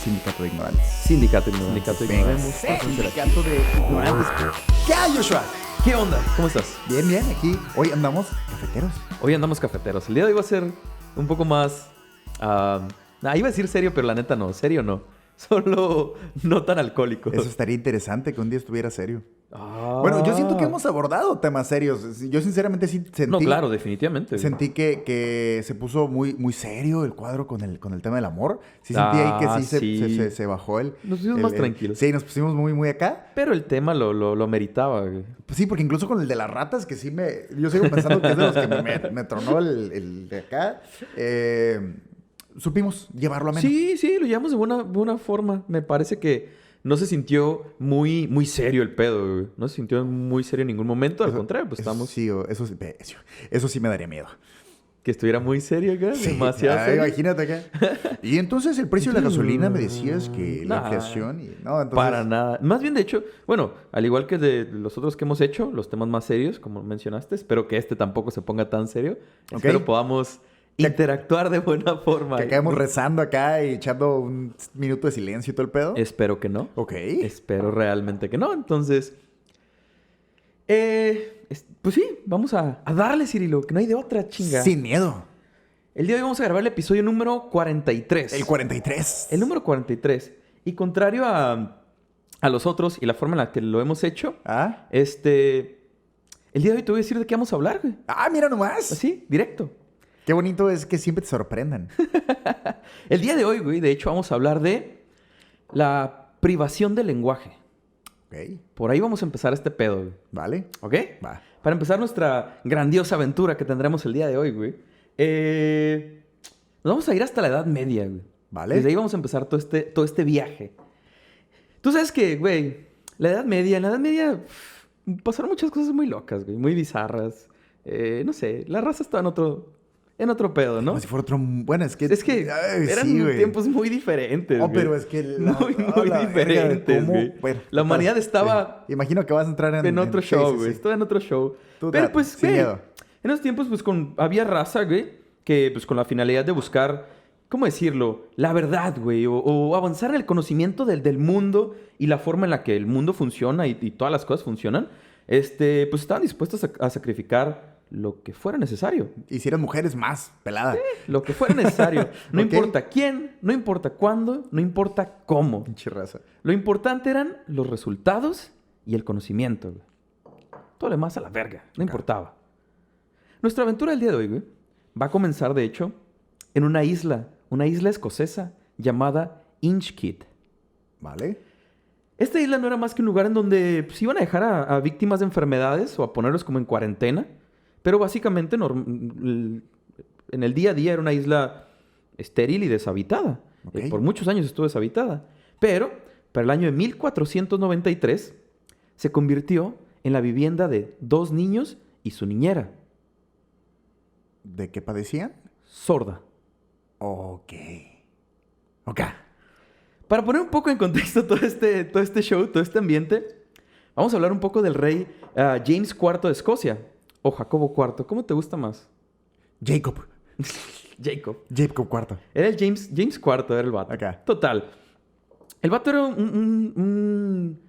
Sindicato de ignorantes. Sindicato de ignorantes. Venga. Sindicato de ignorantes. ¿Qué hay, Joshua? ¿Qué onda? ¿Cómo estás? Bien, bien. Aquí hoy andamos cafeteros. Hoy andamos cafeteros. El día de hoy va a ser un poco más... iba a decir serio, pero la neta no. Serio no. Solo no tan alcohólico. Eso estaría interesante que un día estuviera serio. Bueno, yo siento que hemos abordado temas serios. Yo sinceramente sí sentí... No, claro, definitivamente. Sentí que se puso muy, muy serio el cuadro con el tema del amor. Sí sentí ahí que sí. se bajó el... Nos pusimos más tranquilos. Sí, nos pusimos muy, muy acá. Pero el tema lo meritaba, güey. Pues sí, porque incluso con el de las ratas, que sí me... Yo sigo pensando que es de los que me tronó el de acá. Supimos llevarlo a menos. Sí, lo llevamos de buena forma. Me parece que no se sintió muy, muy serio el pedo, güey. No se sintió muy serio en ningún momento. Al contrario, pues estamos... Sí, eso sí me daría miedo. Que estuviera muy serio acá. Sí, Demasiado serio. imagínate acá. Y entonces el precio de la gasolina me decías que la inflación y... No, entonces... Para nada. Más bien, de hecho, bueno, al igual que de los otros que hemos hecho, los temas más serios, como mencionaste, espero que este tampoco se ponga tan serio. Ok. Espero podamos interactuar de buena forma. Que acabemos rezando acá y echando un minuto de silencio y todo el pedo. Espero que no. Ok. Espero realmente que no. Entonces, pues sí, vamos a darle, Cirilo, que no hay de otra, chinga. Sin miedo. El día de hoy vamos a grabar el episodio número 43. El 43. El número 43. Y contrario a los otros y la forma en la que lo hemos hecho, el día de hoy te voy a decir de qué vamos a hablar, güey. Mira nomás. Así, directo. Qué bonito es que siempre te sorprendan. El día de hoy, güey, de hecho, vamos a hablar de la privación del lenguaje. Ok. Por ahí vamos a empezar este pedo, güey. ¿Vale? ¿Ok? Va. Para empezar nuestra grandiosa aventura que tendremos el día de hoy, güey. Nos vamos a ir hasta la Edad Media, güey. Vale. Desde ahí vamos a empezar todo este viaje. Tú sabes que, güey, en la Edad Media pasaron muchas cosas muy locas, güey. Muy bizarras. No sé, la raza estaba en otro pedo, ¿no? Como si fuera otro... Bueno, es que... eran tiempos muy diferentes, No, güey. pero es que... Muy diferentes, güey. Bueno, la humanidad estaba... Sí. Imagino que vas a entrar en otro show, sí, güey. sí. Estaba en otro show. Tú Pero date, pues, sin güey, miedo. en esos tiempos, pues, había raza, güey, que, pues, con la finalidad de buscar, ¿cómo decirlo? La verdad, güey, o avanzar en el conocimiento del mundo y la forma en la que el mundo funciona y todas las cosas funcionan, pues, estaban dispuestos a sacrificar lo que fuera necesario. Y si eran mujeres, más pelada. Lo que fuera necesario. No Ok. importa quién, no importa cuándo, no importa cómo. Pinche raza. Lo importante eran los resultados y el conocimiento, güey. Todo lo demás a la verga. No importaba. Nuestra aventura del día de hoy, güey, va a comenzar, de hecho, en una isla escocesa llamada Inchkeith. ¿Vale? Esta isla no era más que un lugar en donde pues, iban a dejar a víctimas de enfermedades o a ponerlos como en cuarentena. Pero básicamente en el día a día era una isla estéril y deshabitada. Ok. Por muchos años estuvo deshabitada. Pero para el año de 1493 se convirtió en la vivienda de 2 niños y su niñera. ¿De qué padecían? Sorda. Ok. Para poner un poco en contexto todo este show, todo este ambiente, vamos a hablar un poco del rey James IV de Escocia. O Jacobo IV. ¿Cómo te gusta más? Jacob Jacob. IV. Era el James IV, era el vato. Acá. Total. El vato era un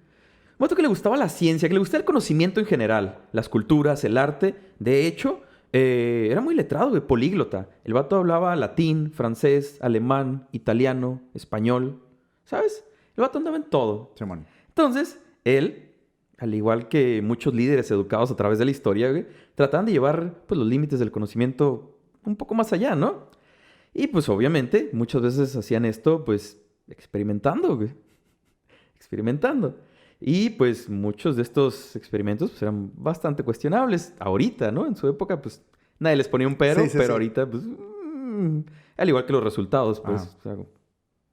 vato que le gustaba la ciencia, que le gustaba el conocimiento en general. Las culturas, el arte. De hecho, era muy letrado, güey, políglota. El vato hablaba latín, francés, alemán, italiano, español. ¿Sabes? El vato andaba en todo. Simón. Entonces, él, al igual que muchos líderes educados a través de la historia, güey, trataban de llevar pues, los límites del conocimiento un poco más allá, ¿no? Y pues obviamente muchas veces hacían esto pues experimentando, güey. Experimentando. Y pues muchos de estos experimentos pues, eran bastante cuestionables ahorita, ¿no? En su época pues nadie les ponía un pero, Sí. ahorita pues... al igual que los resultados, pues Ajá. o sea,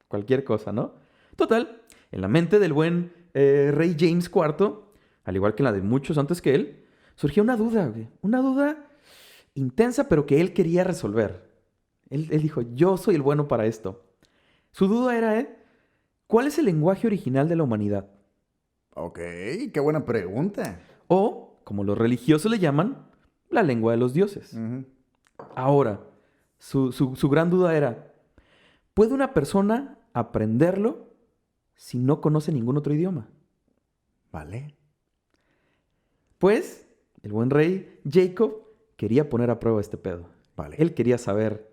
cualquier cosa, ¿no? Total, en la mente del buen rey James IV, al igual que en la de muchos antes que él, surgió una duda, güey. Una duda intensa, pero que él quería resolver. Él dijo, yo soy el bueno para esto. Su duda era, ¿cuál es el lenguaje original de la humanidad? Ok, qué buena pregunta. O, como los religiosos le llaman, la lengua de los dioses. Ujú. Ahora, su gran duda era, ¿puede una persona aprenderlo si no conoce ningún otro idioma? Vale. Pues el buen rey Jacob quería poner a prueba este pedo. Vale. Él quería saber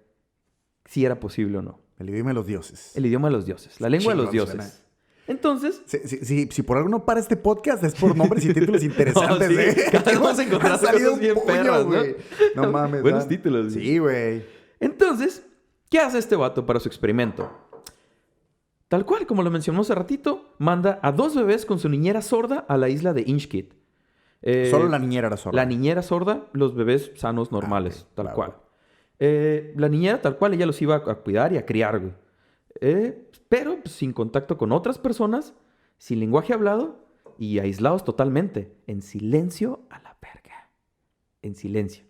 si era posible o no. El idioma de los dioses. El idioma de los dioses, la lengua de los Chingón dioses. suena. Entonces... Si por algo no para este podcast es por nombres y títulos interesantes, No, sí, cada vez vamos a encontrar Ha salido cosas bien un puño, perras, ¿no? güey. No mames. Buenos ¿no? títulos. Sí, güey. Entonces, ¿qué hace este vato para su experimento? Tal cual, como lo mencionamos hace ratito, manda a 2 bebés con su niñera sorda a la isla de Inchkit. Solo la niñera era sorda. La niñera sorda, los bebés sanos, normales, ok, tal claro. cual. La niñera, tal cual, ella los iba a cuidar y a criar, güey. Pero pues, sin contacto con otras personas, sin lenguaje hablado y aislados totalmente. En silencio a la verga. En silencio.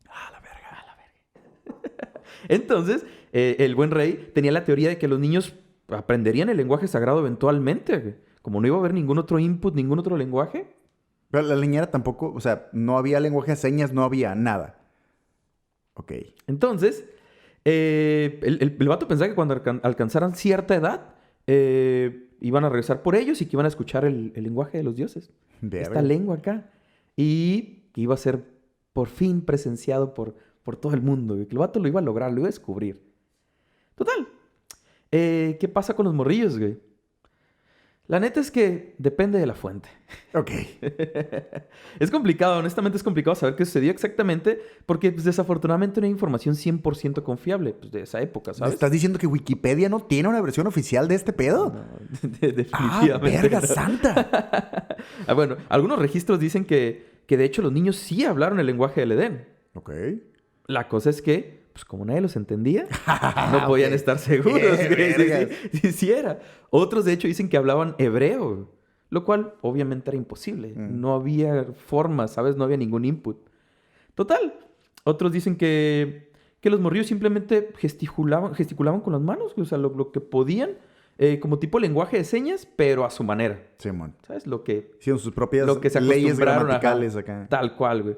A la verga, a la verga. Entonces, el buen rey tenía la teoría de que los niños aprenderían el lenguaje sagrado eventualmente, güey. Como no iba a haber ningún otro input, ningún otro lenguaje. Pero la niñera tampoco, o sea, no había lenguaje de señas, no había nada. Ok. Entonces, el vato pensaba que cuando alcanzaran cierta edad, iban a regresar por ellos y que iban a escuchar el lenguaje de los dioses. Verga. Esta lengua acá. Y que iba a ser por fin presenciado por todo el mundo. Y que el vato lo iba a lograr, lo iba a descubrir. Total. ¿Qué pasa con los morrillos, güey? La neta es que depende de la fuente. Ok. Es complicado, honestamente es complicado saber qué sucedió exactamente porque pues, desafortunadamente no hay información 100% confiable pues, de esa época, ¿Me ¿sabes? estás diciendo que Wikipedia no tiene una versión oficial de este pedo? No, definitivamente. ¡Ah, verga no. santa! Bueno, algunos registros dicen que de hecho los niños sí hablaron el lenguaje del Edén. Ok. La cosa es que, pues como nadie los entendía, no podían Ok. estar seguros. Qué güey, vergas. sí era. Otros, de hecho, dicen que hablaban hebreo, lo cual obviamente era imposible. No había forma, ¿sabes? No había ningún input. Total. Otros dicen que los morrillos simplemente gesticulaban con las manos, o sea, lo que podían, como tipo lenguaje de señas, pero a su manera. Simón. ¿Sabes? Lo que Hicieron sus propias lo que se leyes acostumbraron, gramaticales ajá, acá. tal cual, güey.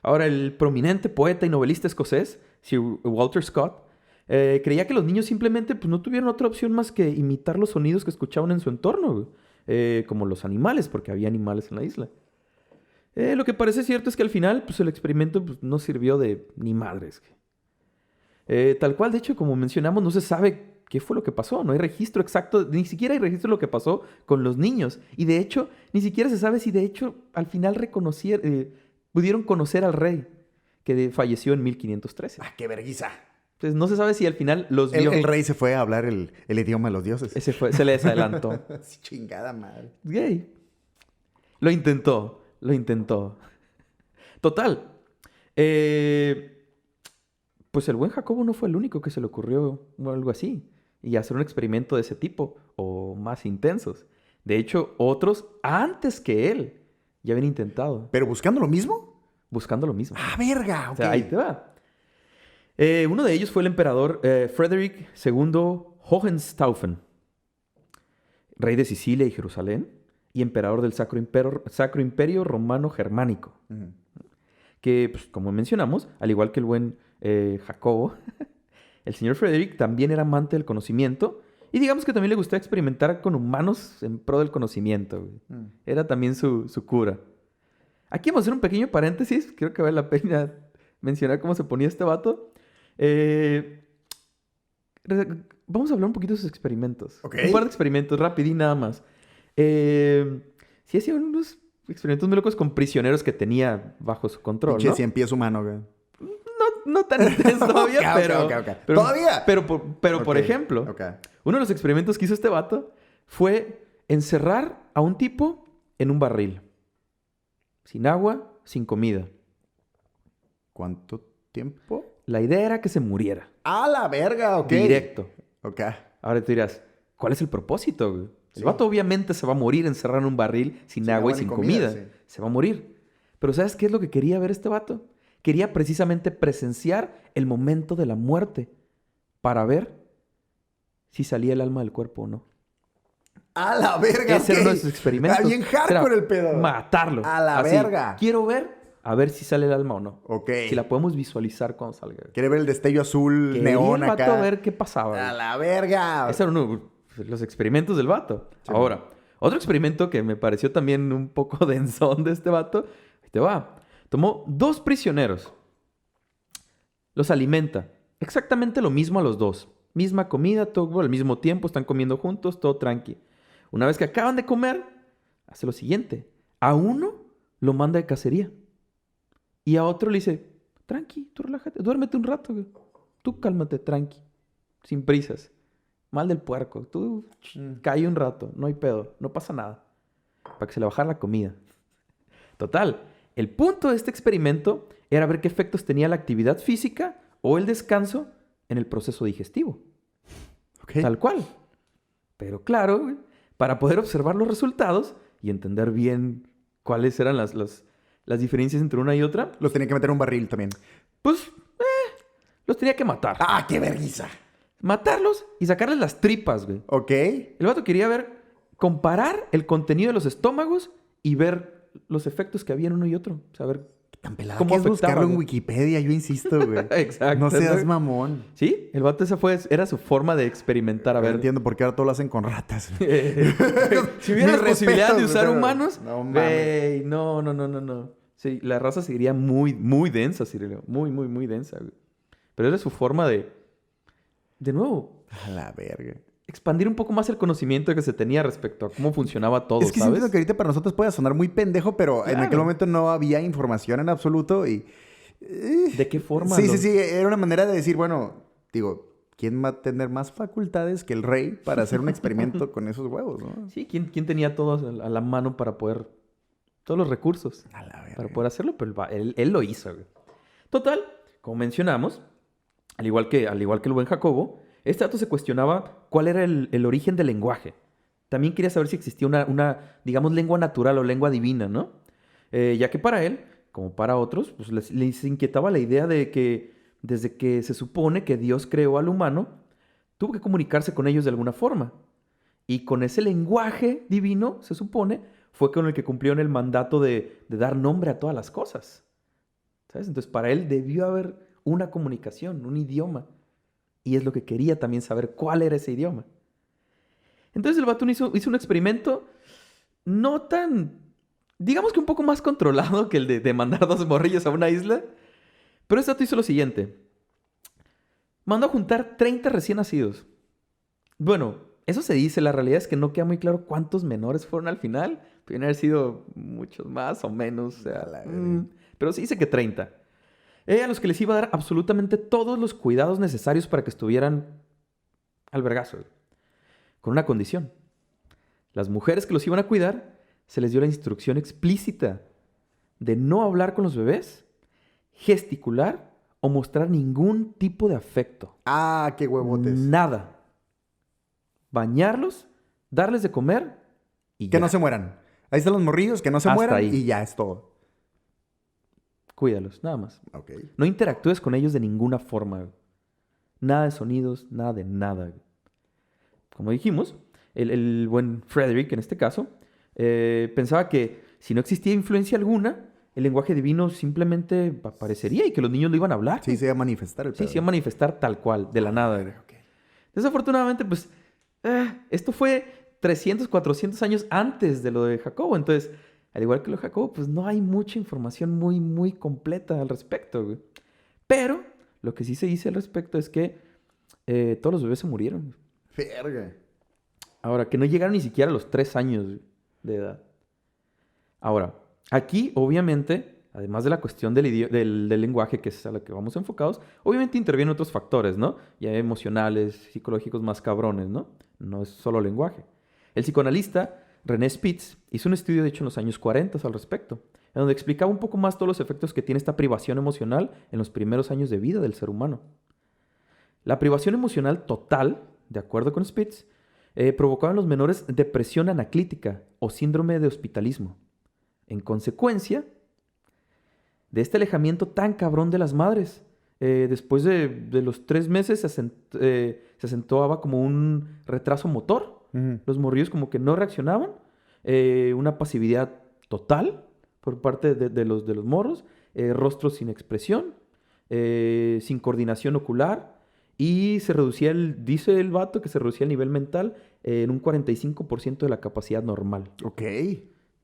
Ahora, el prominente poeta y novelista escocés, Sir Walter Scott, creía que los niños simplemente pues, no tuvieron otra opción más que imitar los sonidos que escuchaban en su entorno, güey. Como los animales, porque había animales en la isla. Lo que parece cierto es que al final pues, el experimento pues, no sirvió de ni madres. Tal cual, de hecho, como mencionamos, no se sabe qué fue lo que pasó. No hay registro exacto, ni siquiera hay registro de lo que pasó con los niños. Y de hecho, ni siquiera se sabe si de hecho al final pudieron conocer al rey, que falleció en 1513. ¡Ah, qué vergüenza! Entonces no se sabe si al final los vio. El rey se fue a hablar el idioma de los dioses. Se les adelantó. Sí, chingada madre. Gay. Lo intentó. Total. Pues el buen Jacobo no fue el único que se le ocurrió algo así. Y hacer un experimento de ese tipo. O más intensos. De hecho, otros antes que él ya habían intentado. ¿Pero buscando lo mismo? Buscando lo mismo. ¡Ah, verga! O Ok. sea, ahí te va. Uno de ellos fue el emperador Frederick II Hohenstaufen, rey de Sicilia y Jerusalén, y emperador del Sacro Imperio Romano Germánico. Ujú. Que, pues, como mencionamos, al igual que el buen Jacobo, el señor Frederick también era amante del conocimiento y digamos que también le gustaba experimentar con humanos en pro del conocimiento. Güey. Era también su cura. Aquí vamos a hacer un pequeño paréntesis. Creo que vale la pena mencionar cómo se ponía este vato. Vamos a hablar un poquito de sus experimentos. Ok. Un par de experimentos, rapidín nada más. Sí hacía unos experimentos muy locos con prisioneros que tenía bajo su control, Pinche ¿no? 100 pies humano, güey. No tan intenso todavía, Ok, pero... ok. pero- ¿Todavía? Pero por Ok, ejemplo, ok. uno de los experimentos que hizo este vato fue encerrar a un tipo en un barril. Sin agua, sin comida. ¿Cuánto tiempo? La idea era que se muriera. ¡Ah, la verga! Ok. Directo. Ok. Ahora tú dirás, ¿cuál es el propósito, güey? Sí. El vato obviamente se va a morir encerrado en un barril sin agua y ni sin comida. sí. Se va a morir. Pero ¿sabes qué es lo que quería ver este vato? Quería precisamente presenciar el momento de la muerte para ver si salía el alma del cuerpo o no. ¡A la verga! Ese era ok. uno de sus experimentos. Está bien hardcore Era el pedo. matarlo. A la Así, verga. Quiero ver a ver si sale el alma o no. Ok. Si la podemos visualizar cuando salga. Quiere ver el destello azul, Quería neón el vato acá. a ver qué pasaba. ¡A la verga! Esos eran los experimentos del vato. Sí, Ahora, otro experimento que me pareció también un poco densón de este vato. Ahí te va. Tomó 2 prisioneros. Los alimenta. Exactamente lo mismo a los 2. Misma comida, todo al mismo tiempo. Están comiendo juntos, todo tranqui. Una vez que acaban de comer, hace lo siguiente. A uno lo manda de cacería. Y a otro le dice, tranqui, tú relájate, duérmete un rato, güey. Tú cálmate, tranqui. Sin prisas. Mal del puerco. Tú cae un rato, no hay pedo, no pasa nada. Para que se le bajara la comida. Total, el punto de este experimento era ver qué efectos tenía la actividad física o el descanso en el proceso digestivo. Ok. Tal cual. Pero claro, güey, para poder observar los resultados y entender bien cuáles eran las diferencias entre una y otra, Los tenía que meter en un barril también. pues los tenía que matar. ¡Ah, qué vergüenza! Matarlos y sacarles las tripas, güey. Ok. El vato quería comparar el contenido de los estómagos y ver los efectos que había en uno y otro. O sea, ver Tan pelada cómo que es afectaba, buscarlo en güey. Wikipedia, yo insisto, güey. Exacto. No seas mamón. Sí, el vato era su forma de experimentar. A No ver, entiendo por qué ahora todo lo hacen con ratas. si hubiera Mis la posibilidad de respetos, usar pero- humanos, No mames. güey, no. Sí, la raza seguiría muy, muy densa, Cirilo. Muy, muy, muy densa, güey. Pero era su forma de nuevo, A la verga. expandir un poco más el conocimiento que se tenía respecto a cómo funcionaba todo, Es que ¿sabes? siento que ahorita para nosotros puede sonar muy pendejo, pero en Claro. aquel momento no había información en absoluto y... ¿De qué forma? Sí. Era una manera de decir, bueno, digo, ¿quién va a tener más facultades que el rey para hacer un experimento con esos huevos, no? Sí, ¿quién tenía todo a la mano para poder... Todos los recursos A la verga. para poder hacerlo? Pero él lo hizo, güey. Total, como mencionamos, al igual que el buen Jacobo, este dato se cuestionaba cuál era el origen del lenguaje. También quería saber si existía una, digamos, lengua natural o lengua divina, ¿no? Ya que para él, como para otros, pues les inquietaba la idea de que desde que se supone que Dios creó al humano, tuvo que comunicarse con ellos de alguna forma. Y con ese lenguaje divino, se supone, fue con el que cumplieron el mandato de dar nombre a todas las cosas. ¿Sabes? Entonces, para él debió haber una comunicación, un idioma. Y es lo que quería también saber cuál era ese idioma. Entonces, el vato hizo un experimento no tan, digamos que un poco más controlado que el de mandar 2 morrillos a una isla. Pero este vato hizo lo siguiente. Mandó a juntar 30 recién nacidos. Bueno, eso se dice. La realidad es que no queda muy claro cuántos menores fueron al final. Podrían haber sido muchos más o menos. O sea, A la verga. pero se dice que 30. A los que les iba a dar absolutamente todos los cuidados necesarios para que estuvieran al vergazo. Con una condición. Las mujeres que los iban a cuidar, se les dio la instrucción explícita de no hablar con los bebés, gesticular o mostrar ningún tipo de afecto. Ah, qué huevotes. Nada. Bañarlos, darles de comer y Que ya. no se mueran. Ahí están los morrillos, que no se Hasta mueran ahí. y ya es todo. Cuídalos, nada más. Ok. No interactúes con ellos de ninguna forma. Güey. Nada de sonidos, nada de nada. Güey. Como dijimos, el buen Frederick, en este caso, pensaba que si no existía influencia alguna, el lenguaje divino simplemente aparecería y que los niños lo iban a hablar. Sí, se iba a manifestar el Sí, pedo. se iba a manifestar tal cual, de la nada. Güey. Ok. Desafortunadamente, pues, esto fue 300, 400 años antes de lo de Jacobo. Entonces, al igual que lo de Jacobo, pues no hay mucha información muy, muy completa al respecto, güey. Pero lo que sí se dice al respecto es que todos los bebés se murieron. Verga. Ahora, que no llegaron ni siquiera a los 3 años de edad. Ahora, aquí, obviamente, además de la cuestión del lenguaje, que es a la que vamos enfocados, obviamente intervienen otros factores, ¿no? Ya emocionales, psicológicos más cabrones, ¿no? No es solo lenguaje. El psicoanalista René Spitz hizo un estudio, de hecho, en los años 40 al respecto, en donde explicaba un poco más todos los efectos que tiene esta privación emocional en los primeros años de vida del ser humano. La privación emocional total, de acuerdo con Spitz, provocaba en los menores depresión anaclítica o síndrome de hospitalismo. En consecuencia de este alejamiento tan cabrón de las madres, después de los 3 meses se acentuaba como un retraso motor. Ujú. Los morrillos como que no reaccionaban. Una pasividad total por parte de los morros, rostros sin expresión, sin coordinación ocular, y se reducía dice el vato que se reducía el nivel mental en un 45% de la capacidad normal. Ok.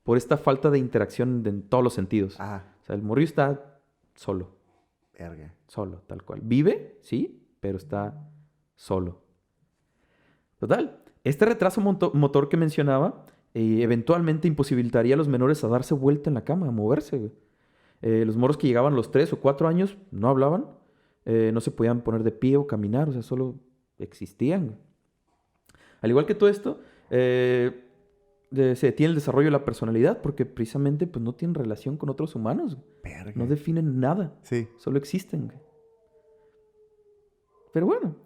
Por esta falta de interacción en todos los sentidos. Ah, O sea, el morrillo está solo. verga. Solo, tal cual. Vive, sí, pero está solo. Total. Este retraso motor que mencionaba eventualmente imposibilitaría a los menores a darse vuelta en la cama, a moverse, güey. Los morros que llegaban a los 3 o 4 años no hablaban, no se podían poner de pie o caminar, o sea, solo existían, güey. Al igual que todo esto, se detiene el desarrollo de la personalidad porque precisamente pues, no tienen relación con otros humanos, güey. Verga. No definen nada. Sí. Solo existen, güey. Pero bueno,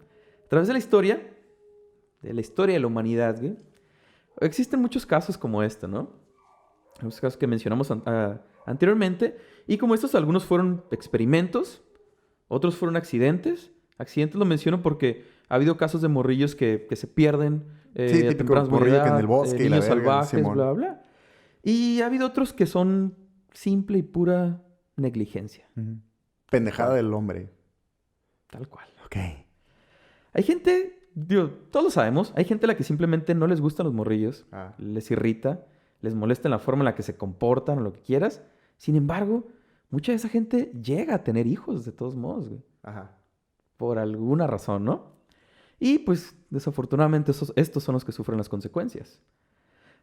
a través de la historia de la humanidad, güey, existen muchos casos como este, ¿no? Los casos que mencionamos anteriormente. Y como estos, algunos fueron experimentos, otros fueron accidentes. Accidentes lo menciono porque ha habido casos de morrillos que se pierden Sí, a típico tempranas morrillo que en edad, el bosque y la niños verga, salvajes, Simón. bla, bla. Y ha habido otros que son simple y pura negligencia. Ujú. Pendejada del hombre. Tal cual. Ok. Hay gente, digo, todos lo sabemos, hay gente a la que simplemente no les gustan los morrillos, Ah. les irrita, les molesta en la forma en la que se comportan o lo que quieras. Sin embargo, mucha de esa gente llega a tener hijos de todos modos, güey. Ajá. Por alguna razón, ¿no? Y pues desafortunadamente estos son los que sufren las consecuencias.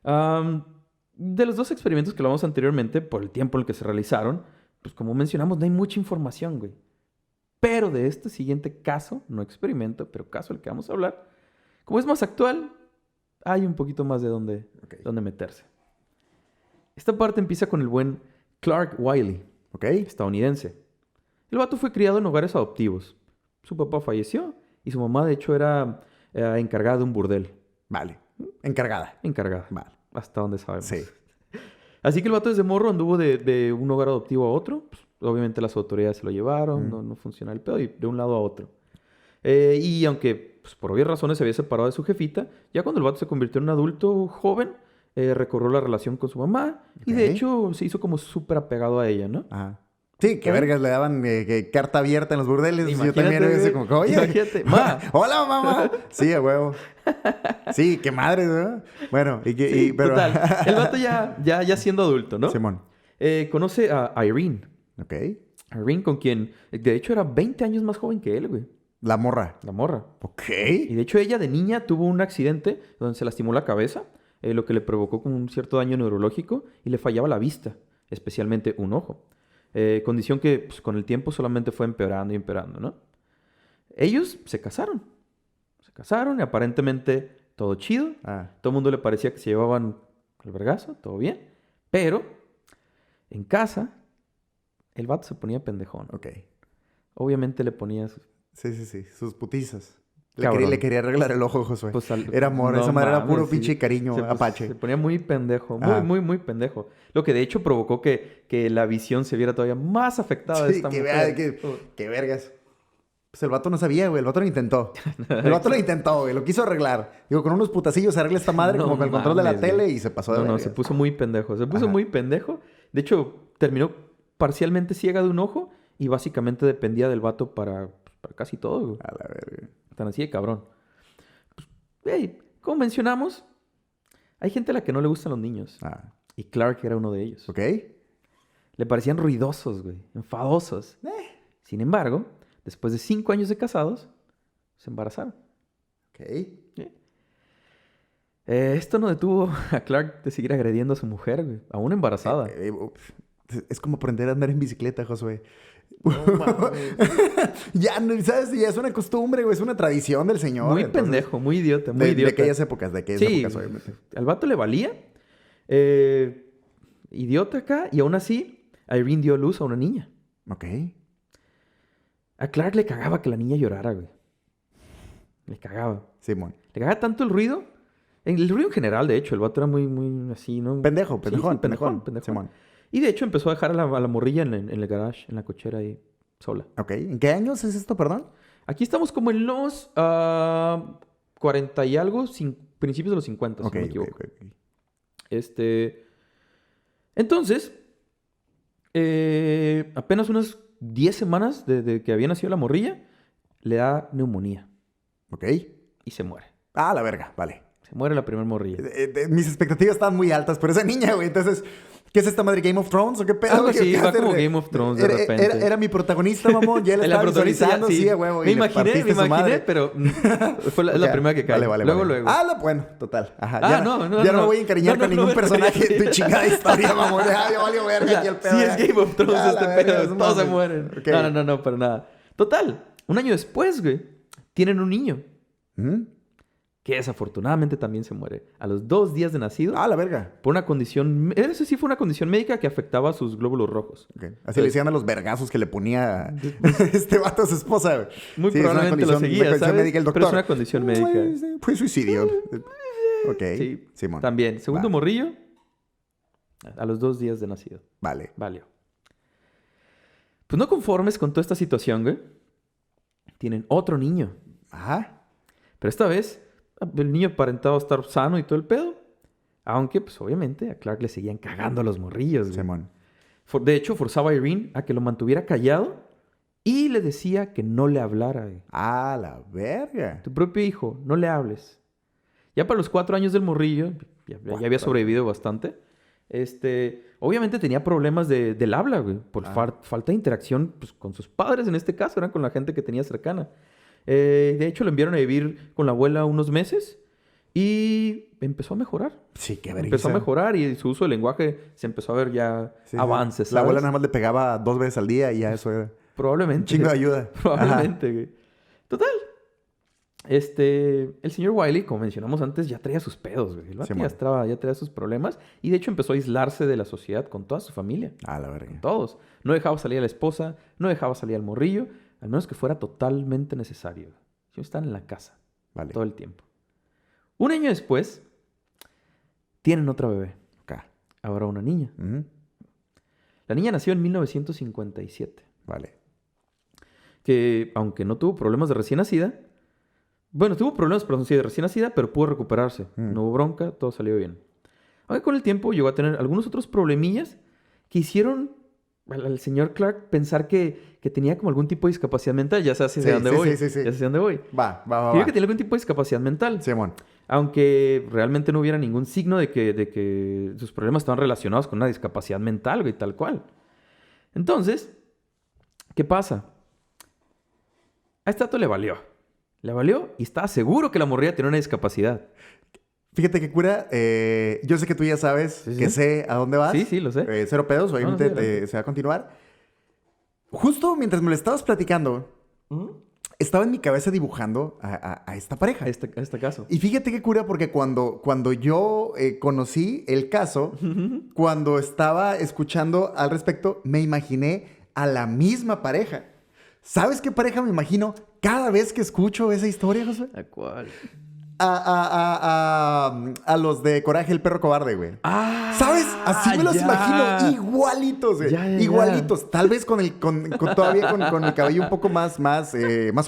De los dos experimentos que hablamos anteriormente, por el tiempo en el que se realizaron, pues como mencionamos, no hay mucha información, güey. Pero de este siguiente caso, no experimento, pero caso del que vamos a hablar, como es más actual, hay un poquito más de dónde meterse. Esta parte empieza con el buen Clark Wiley, Ok. estadounidense. El vato fue criado en hogares adoptivos. Su papá falleció y su mamá, de hecho, era encargada de un burdel. Vale. Encargada. Encargada. Vale. Hasta donde sabemos. Sí. Así que el vato desde morro anduvo de un hogar adoptivo a otro. Pues, obviamente las autoridades se lo llevaron, no funciona el pedo, y de un lado a otro. Y aunque pues, por obvias razones se había separado de su jefita, ya cuando el vato se convirtió en un adulto joven, recobró la relación con su mamá. Y de Ok. hecho se hizo como súper apegado a ella, ¿no? Ajá. Sí, que Ok. vergas le daban que carta abierta en los burdeles. Yo Imagínate, también era así güey. como, oye. Imagínate. Ma. Hola, mamá. Sí, a huevo. Sí, qué madre, ¿no? Bueno, Sí, pero... total. El vato ya siendo adulto, ¿no? Simón. Conoce a Irene. Ok. Irene, con quien, de hecho, era 20 años más joven que él, güey. La morra. La morra. Ok. Y de hecho, ella de niña tuvo un accidente donde se lastimó la cabeza, lo que le provocó como un cierto daño neurológico y le fallaba la vista, especialmente un ojo. Condición que pues, con el tiempo solamente fue empeorando y empeorando, ¿no? Ellos se casaron. Se casaron y aparentemente todo chido. Ah. Todo el mundo le parecía que se llevaban el vergazo, todo bien. Pero en casa, el vato se ponía pendejón. Ok. Obviamente le ponía... Sí. Sus putizas. Cabrón. Le quería arreglar el ojo, Josué. Pues, Era amor. no Esa madre era mames, puro sí. pinche cariño Se apache. ponía muy pendejo. Ah. Muy pendejo. Lo que de hecho provocó que la visión se viera todavía más afectada de Sí, esta que mujer. vea, que vergas. Pues el vato no sabía, güey. El vato lo intentó. El vato lo intentó, güey. Lo quiso arreglar. Digo, con unos putacillos arregla esta madre No como con el control de la mames, tele güey. y se pasó de No, vergas. se puso muy pendejo. Se puso Ajá. muy pendejo. De hecho, terminó parcialmente ciega de un ojo y básicamente dependía del vato para casi todo, güey. A la verga. Tan así de cabrón. Pues, hey, como mencionamos, hay gente a la que no le gustan los niños. Ah. Y Clark era uno de ellos. Ok. Le parecían ruidosos, güey. Enfadosos. Sin embargo, después de 5 años de casados, se embarazaron. Ok. Esto no detuvo a Clark de seguir agrediendo a su mujer, güey. Aún embarazada. Es como aprender a andar en bicicleta, Josué. No mames. Ya, ¿sabes? Ya es una costumbre, güey. Es una tradición del señor. Muy entonces, pendejo, muy idiota, muy de idiota. aquellas épocas, Sí, obviamente. al vato le valía. Idiota acá. Y aún así, Irene dio a luz a una niña. Ok. A Clark le cagaba que la niña llorara, güey. Le cagaba. Simón. Le cagaba tanto el ruido. El ruido en general, de hecho. El vato era muy así, ¿no? Pendejón. Pendejón. Simón. Y de hecho empezó a dejar a la morrilla en el garage, en la cochera ahí, sola. Ok. ¿En qué años es esto, perdón? Aquí estamos como en los 40 y algo, principios de los 50, Ok, si no me equivoco. ok. Entonces, Apenas unas 10 semanas de que había nacido la morrilla, le da neumonía Ok. y se muere. Ah, la verga, vale. Se muere la primera morrilla. Mis expectativas estaban muy altas por esa niña, güey. Entonces, ¿qué es esta madre? ¿Game of Thrones o qué pedo? Algo ¿Qué así, va hacer? como Game of Thrones de repente. Era mi protagonista, mamón. Ya la estaba visualizando, sí, a huevo. Me imaginé, pero es la primera que cae. Vale. Luego. Bueno, total. Ajá. No, ya no me voy a encariñar con ningún personaje de tu chingada historia, mamón. Ya valió verga aquí el pedo. Sí, es Game of Thrones este pedo. Todos se mamón. mueren. Okay. No, para nada. Total, un año después, güey, tienen un niño. Que desafortunadamente también se muere. A los 2 días de nacido. Ah, la verga. Por una condición... Eso sí fue una condición médica que afectaba a sus glóbulos rojos. Okay. Así le decían a los vergazos que le ponía este vato a su esposa, güey. Muy probablemente lo seguía, ¿sabes? Médica, el doctor. Pero es una condición médica. Fue suicidio. Ok. Sí, Simón. también. Segundo morrillo, a los 2 días de nacido. Vale. Valió. Pues no conformes con toda esta situación, güey. Tienen otro niño. Ajá. Pero esta vez, el niño aparentaba estar sano y todo el pedo. Aunque, pues obviamente, a Clark le seguían cagando a los morrillos, güey. Simón. De hecho, forzaba a Irene a que lo mantuviera callado y le decía que no le hablara, güey. Ah, la verga. Tu propio hijo, no le hables. Ya para los 4 años del morrillo, ya había sobrevivido bastante. Obviamente tenía problemas del habla, güey. Por falta de interacción pues, con sus padres, en este caso, eran con la gente que tenía cercana. De hecho, lo enviaron a vivir con la abuela unos meses y empezó a mejorar. Sí, qué vergüenza. Empezó a mejorar y su uso del lenguaje se empezó a ver ya avances, sí. La abuela nada más le pegaba 2 veces al día y ya eso era... Probablemente. Un chingo de ayuda. Probablemente, güey. Total. El señor Wiley, como mencionamos antes, ya traía sus pedos, güey. El vato ya traía sus problemas. Y de hecho empezó a aislarse de la sociedad con toda su familia. Ah, la verga. Con todos. No dejaba salir a la esposa, no dejaba salir al morrillo, al menos que fuera totalmente necesario. Ellos estaban en la casa. Vale. Todo el tiempo. Un año después, tienen otra bebé. Acá. Ahora una niña. La niña nació en 1957. Vale. Que, aunque no tuvo problemas de recién nacida... Bueno, tuvo problemas, perdón, sí, de recién nacida, pero pudo recuperarse. No hubo bronca, todo salió bien. Aunque con el tiempo llegó a tener algunos otros problemillas que hicieron al señor Clark pensar que tenía como algún tipo de discapacidad mental. Ya sabes hacia dónde voy. Sí. Ya sabes hacia dónde voy. Va. Creo que tenía algún tipo de discapacidad mental. Simón. Aunque realmente no hubiera ningún signo de que sus problemas estaban relacionados con una discapacidad mental, güey, tal cual. Entonces, ¿qué pasa? A este dato le valió. Le valió y estaba seguro que la morrilla tenía una discapacidad. Fíjate que cura, yo sé que tú ya sabes que sé a dónde vas. Sí, lo sé. Cero pedos, obviamente se va a continuar. Justo mientras me lo estabas platicando, estaba en mi cabeza dibujando a esta pareja. A este caso. Y fíjate que cura porque cuando yo conocí el caso, cuando estaba escuchando al respecto, me imaginé a la misma pareja. ¿Sabes qué pareja me imagino cada vez que escucho esa historia, José? ¿A cuál? A los de Coraje, el perro cobarde, güey. ¿Sabes? Así me los imagino. Igualitos, güey. Igualitos. Tal vez todavía con el cabello un poco más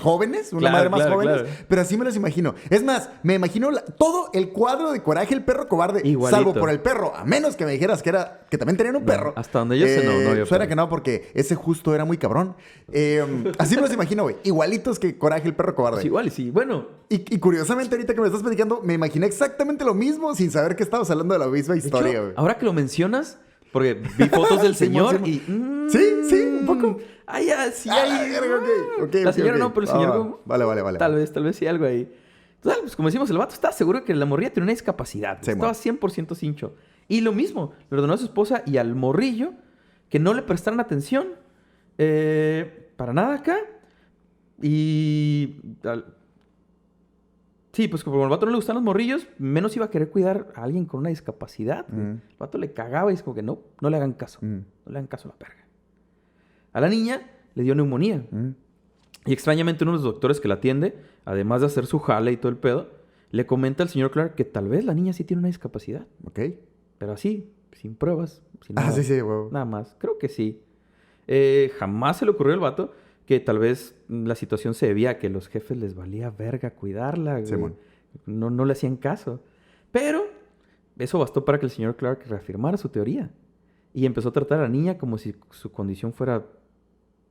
jóvenes. Una madre más jóvenes. Claro. Pero así me los imagino. Es más, me imagino todo el cuadro de Coraje, el perro cobarde. Igualito. Salvo por el perro. A menos que me dijeras que también tenían un perro. Hasta donde yo sé, no. Suena que no, porque ese justo era muy cabrón. Así me los imagino, güey. Igualitos que Coraje, el perro cobarde. Pues igual, sí. Bueno. Y curiosamente, ahorita que me estás platicando, me imaginé exactamente lo mismo sin saber que estabas hablando de la misma historia, güey. Ahora que lo mencionas, porque vi fotos del señor y... Sí, un poco. Sí hay... Okay, la señora no, pero el señor... Vale. Tal vez sí algo ahí. Entonces, pues como decimos, el vato estaba seguro que la morrilla tenía una discapacidad. Estaba 100% cincho. Y lo mismo, le ordenó a su esposa y al morrillo que no le prestaran atención para nada acá. Y... Sí, pues como al vato no le gustan los morrillos, menos iba a querer cuidar a alguien con una discapacidad. El vato le cagaba y es como que no le hagan caso. No le hagan caso a la verga. A la niña le dio neumonía. Y extrañamente uno de los doctores que la atiende, además de hacer su jale y todo el pedo, le comenta al señor Clark que tal vez la niña sí tiene una discapacidad. Ok. Pero así, sin pruebas. Sin nada. Sí, wow. Nada más. Creo que sí. Jamás se le ocurrió al vato que tal vez la situación se debía a que los jefes les valía verga cuidarla. No le hacían caso. Pero eso bastó para que el señor Clark reafirmara su teoría. Y empezó a tratar a la niña como si su condición fuera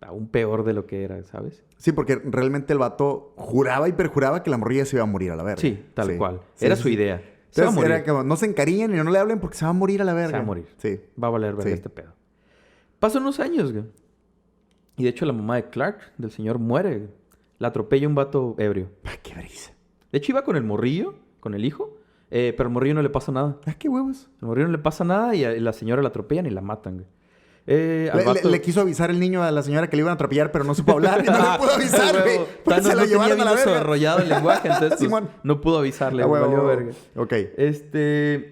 aún peor de lo que era, ¿sabes? Sí, porque realmente el vato juraba y perjuraba que la morrilla se iba a morir a la verga. Sí, tal cual. Sí, Era sí, su sí. idea. Se va a Entonces morir. era como, no se encariñen y no le hablen porque se va a morir a la verga. Se va a morir. Sí. Va a valer verga Sí. este pedo. Pasan unos años, güey. Y de hecho la mamá de Clark, del señor, muere, güey. La atropella un vato ebrio. Ay, qué brisa. De hecho iba con el morrillo, con el hijo, pero al morrillo no le pasa nada. Ah, qué huevos. Al morrillo no le pasa nada y a la señora la atropellan y la matan, güey. Al Le, vato- le quiso avisar el niño a la señora que le iban a atropellar, pero no supo hablar y no le pudo avisar, Ah, güey. huevo. Pues No se lo tenía llevaron a la bien verga. desarrollado el lenguaje, entonces pues, Simón. no pudo avisarle, Ah, güey, huevo, valió huevo. verga. Ok.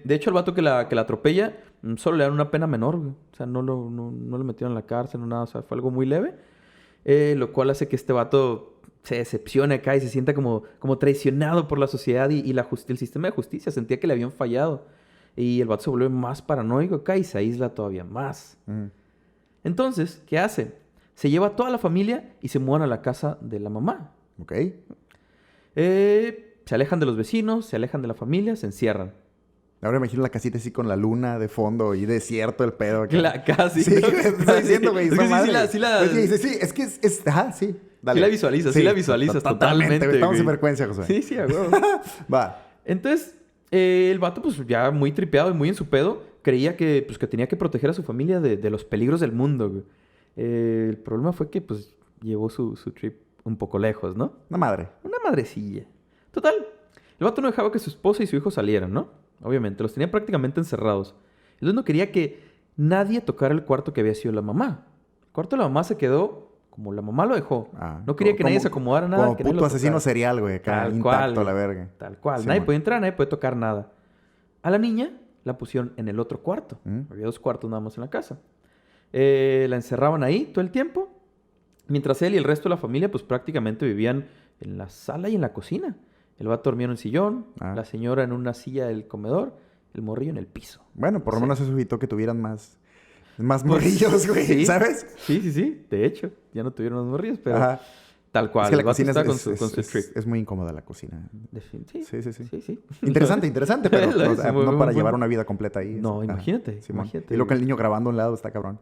De hecho, al vato que la atropella, solo le dan una pena menor, güey. O sea, no lo metieron en la cárcel, no nada. O sea, fue algo muy leve. Lo cual hace que este vato se decepcione acá y se sienta como traicionado por la sociedad y el sistema de justicia. Sentía que le habían fallado. Y el vato se vuelve más paranoico acá y se aísla todavía más. Mm. Entonces, ¿qué hace? Se lleva a toda la familia y se mudan a la casa de la mamá. Ok. Se alejan de los vecinos, se alejan de la familia, se encierran. Ahora imagino la casita así con la luna de fondo y desierto el pedo. acá. Casi. Sí, te estoy diciendo, güey. Es que esa sí, madre. sí la... Pues sí, es que es... Ajá, sí. Dale. Sí la visualizas, sí la visualizas totalmente, güey. Estamos güey. en frecuencia, José. Sí, sí, a huevo. Va. Entonces, el vato, pues ya muy tripeado y muy en su pedo, creía que tenía que proteger a su familia de los peligros del mundo, güey. El problema fue que, pues, llevó su trip un poco lejos, ¿no? Una madre. Una madrecilla. Total, el vato no dejaba que su esposa y su hijo salieran, ¿no? Obviamente, los tenía prácticamente encerrados. Entonces no quería que nadie tocara el cuarto que había sido la mamá. El cuarto de la mamá se quedó como la mamá lo dejó. Ah, No quería que nadie como- se acomodara nada. Como que nadie puto lo asesino tocara. serial, güey. Acá Tal intacto cual, a la güey. verga. Tal cual. Sí, Nadie mon. puede entrar, nadie puede tocar nada. A la niña la pusieron en el otro cuarto. ¿Mm? Había 2 cuartos nada más en la casa. La encerraban ahí todo el tiempo. Mientras él y el resto de la familia, pues prácticamente vivían en la sala y en la cocina. El vato dormía en un sillón, Ah. la señora en una silla del comedor, el morrillo en el piso. Bueno, por lo Sí. menos eso evitó que tuvieran más morrillos, güey. Sí. ¿Sabes? Sí. De hecho, ya no tuvieron los morrillos, pero Ajá. tal cual. Es que la el vato cocina está con es, su strip. es muy incómoda la cocina. Sí. Interesante, pero Lo o es, sea, muy, no muy, para muy llevar bueno. una vida completa ahí. No, Ajá. imagínate, Simón. imagínate. Y luego que el niño grabando a un lado está cabrón.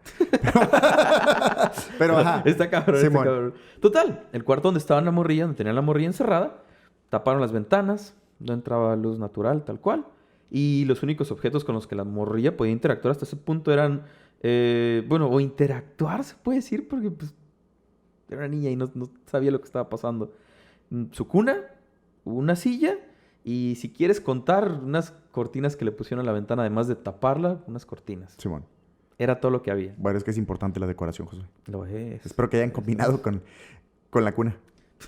Pero ajá. Está cabrón, Simón. está cabrón. Total, el cuarto donde estaba la morrilla, donde tenían la morrilla encerrada, taparon las ventanas, no entraba luz natural, tal cual. Y los únicos objetos con los que la morrilla podía interactuar hasta ese punto eran, o interactuar se puede decir, porque pues era una niña y no sabía lo que estaba pasando. Su cuna, una silla y si quieres contar, unas cortinas que le pusieron a la ventana, además de taparla, unas cortinas. Simón. Era todo lo que había. Bueno, es que es importante la decoración, José. Lo es. Espero que hayan combinado con la cuna.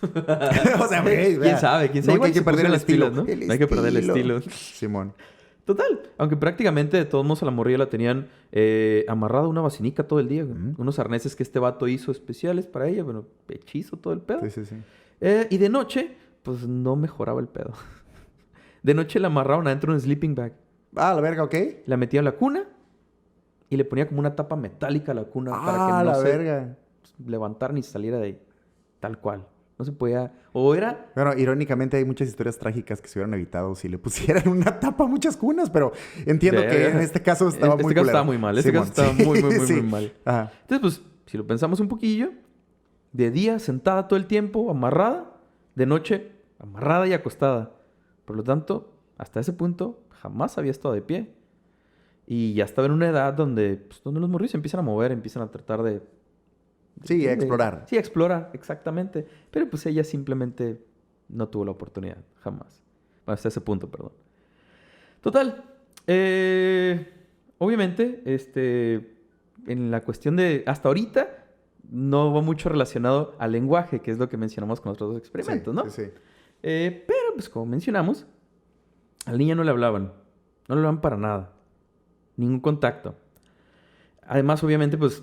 O sea, güey, ¿Quién sabe? ¿Quién sabe? No, que hay Igual que se perder pusieron el las estilo. pilas, ¿no? No hay que perder el estilo. Simón. Total. Aunque prácticamente de todos modos a la morrilla la tenían amarrada a una basinica todo el día. Güey. Mm. Unos arneses que este vato hizo especiales para ella. Bueno, hechizo todo el pedo. Sí. Y de noche, pues no mejoraba el pedo. De noche la amarraban adentro de un sleeping bag. Ah, la verga, ok. La metía en la cuna y le ponía como una tapa metálica a la cuna para que no la se verga. levantara ni saliera de ahí. Tal cual. No se podía... O era... Bueno, irónicamente hay muchas historias trágicas que se hubieran evitado si le pusieran una tapa a muchas cunas, pero entiendo que en este caso estaba muy caso culero. estaba muy mal. Este Simón. caso estaba muy Sí. mal. Ajá. Entonces, pues, si lo pensamos un poquillo, de día sentada todo el tiempo, amarrada, de noche amarrada y acostada. Por lo tanto, hasta ese punto jamás había estado de pie. Y ya estaba en una edad donde los morrillos se empiezan a mover, empiezan a tratar de... Sí, a explorar. Sí, a explorar, exactamente. Pero pues ella simplemente no tuvo la oportunidad, jamás. Bueno, hasta ese punto, perdón. Total. Obviamente, en la cuestión de... Hasta ahorita no va mucho relacionado al lenguaje, que es lo que mencionamos con los otros dos experimentos, ¿no? Sí. Pero, pues como mencionamos, al niño no le hablaban. No le hablaban para nada. Ningún contacto. Además, obviamente, pues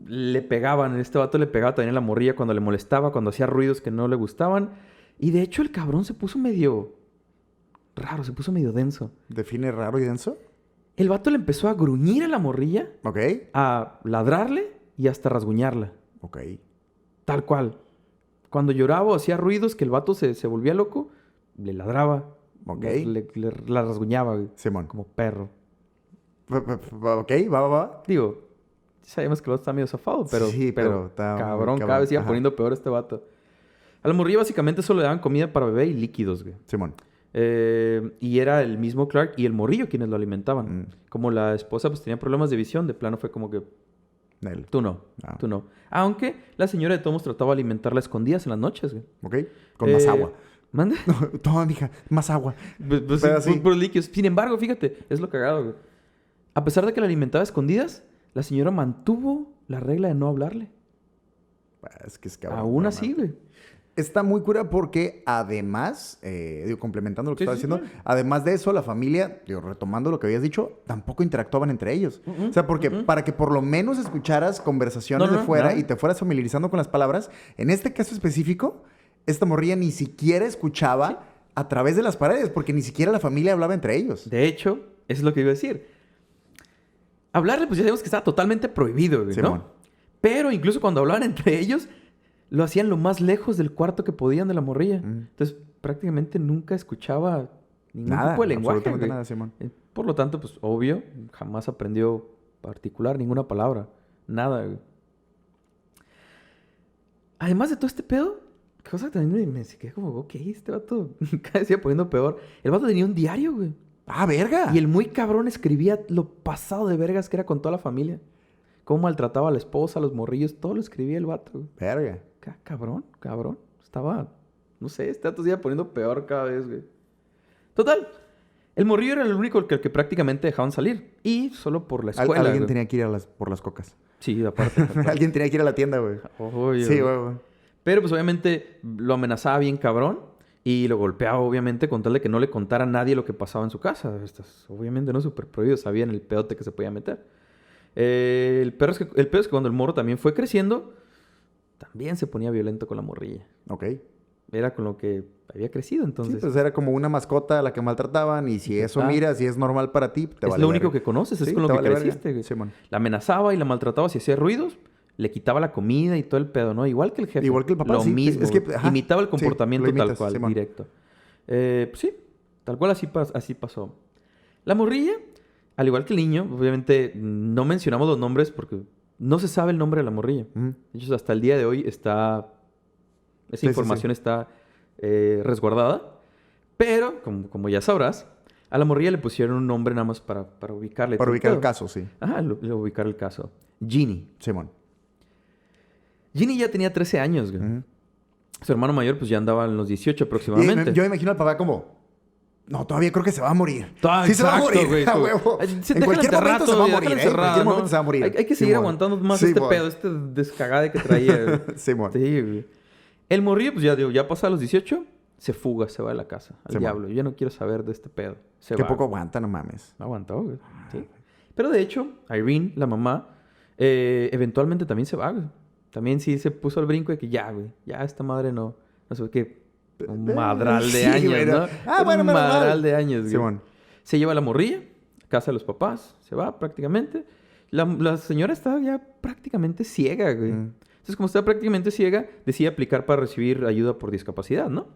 le pegaban. Este vato le pegaba también a la morrilla cuando le molestaba, cuando hacía ruidos que no le gustaban. Y de hecho, el cabrón se puso medio raro, se puso medio denso. ¿Define raro y denso? El vato le empezó a gruñir a la morrilla, Ok. a ladrarle y hasta rasguñarla. Ok. Tal cual. Cuando lloraba o hacía ruidos que el vato se volvía loco, le ladraba. Ok. La rasguñaba, güey, Simón. como perro. Ok, va. Digo, sabíamos que el vato estaba medio zafado, pero... Sí, pero está cabrón, cada vez iba poniendo peor este vato. A la morrilla básicamente solo le daban comida para bebé y líquidos, güey. Simón. Y era el mismo Clark y el morrillo quienes lo alimentaban. Como la esposa pues tenía problemas de visión, de plano fue como que... Tú no. Aunque la señora de todos trataba de alimentarla a escondidas en las noches, güey. Ok. Con más agua. ¿Mande? No, toma, mija, más agua. Pues por líquidos. Sin embargo, fíjate, es lo cagado, güey. A pesar de que la alimentaba a escondidas, la señora mantuvo la regla de no hablarle. Es que es cabrón. Aún así, güey. Está muy cura porque además, complementando lo que estaba diciendo, además de eso, la familia, retomando lo que habías dicho, tampoco interactuaban entre ellos. O sea, porque para que por lo menos escucharas conversaciones de fuera y te fueras familiarizando con las palabras, en este caso específico, esta morrilla ni siquiera escuchaba a través de las paredes, porque ni siquiera la familia hablaba entre ellos. De hecho, eso es lo que iba a decir. Hablarle, pues ya sabemos que estaba totalmente prohibido, güey, ¿no? Pero incluso cuando hablaban entre ellos... Lo hacían lo más lejos del cuarto que podían de la morrilla. Entonces, prácticamente nunca escuchaba ningún tipo de lenguaje. Absolutamente nada, Simón. Por lo tanto, pues, obvio, jamás aprendió particular ninguna palabra. Nada, güey. Además de todo este pedo, cosa que también me quedé como, ok, este vato cada vez iba poniendo peor. El vato tenía un diario, güey. ¡Ah, verga! Y el muy cabrón escribía lo pasado de vergas que era con toda la familia. Cómo maltrataba a la esposa, a los morrillos. Todo lo escribía el vato, güey. Verga. Cabrón. Estaba, no sé, este dato se iba poniendo peor cada vez, güey. Total, el morrillo era el único que prácticamente dejaban salir. Y solo por la escuela, Alguien tenía que ir por las cocas. Sí, aparte. Alguien tenía que ir a la tienda, güey. Sí, güey. Pero pues obviamente lo amenazaba bien cabrón. Y lo golpeaba obviamente con tal de que no le contara a nadie lo que pasaba en su casa. Obviamente no súper prohibido, sabían el pedote que se podía meter. El pedo es que cuando el morro también fue creciendo... También se ponía violento con la morrilla. Ok. Era con lo que había crecido, entonces. Sí, pues era como una mascota a la que maltrataban. Y si eso miras, si es normal para ti, te vale. Es lo único que conoces, es con lo que creciste. Sí, la amenazaba y la maltrataba si hacía ruidos. Le quitaba la comida y todo el pedo, ¿no? Igual que el jefe. Igual que el papá, lo mismo. Es que, imitaba el comportamiento tal cual, Simón. directo. Pues sí, tal cual así pasó. La morrilla, al igual que el niño, obviamente no mencionamos los nombres porque... No se sabe el nombre de la morrilla. De hecho, hasta el día de hoy esa información está resguardada. Pero, como ya sabrás, a la morrilla le pusieron un nombre nada más para ubicarle. Para ubicar el caso, sí. Ajá, ubicar el caso. Ginny. Simón. Ginny ya tenía 13 años, güey. Su hermano mayor pues ya andaba en los 18 aproximadamente. Yo me imagino al papá como... No, todavía creo que se va a morir. Sí, se va a morir, güey. A huevo. En cualquier momento se va a morir, En cualquier momento se va a morir. Hay que seguir aguantando más pedo, este descagade que traía. Sí, güey. El morrillo, pues ya pasa a los 18, se fuga, se va de la casa. Al diablo. Yo ya no quiero saber de este pedo. Qué poco aguanta, no mames. No aguantó, güey. Sí. Pero de hecho, Irene, la mamá, eventualmente también se va, güey. También sí se puso al brinco de que ya, güey. Ya esta madre no sé qué... Un madral de años, ¿no? Un madral de años, güey. Se lleva la morrilla a casa de los papás. Se va prácticamente. La señora está ya prácticamente ciega, güey. Entonces, como está prácticamente ciega, decide aplicar para recibir ayuda por discapacidad, ¿no?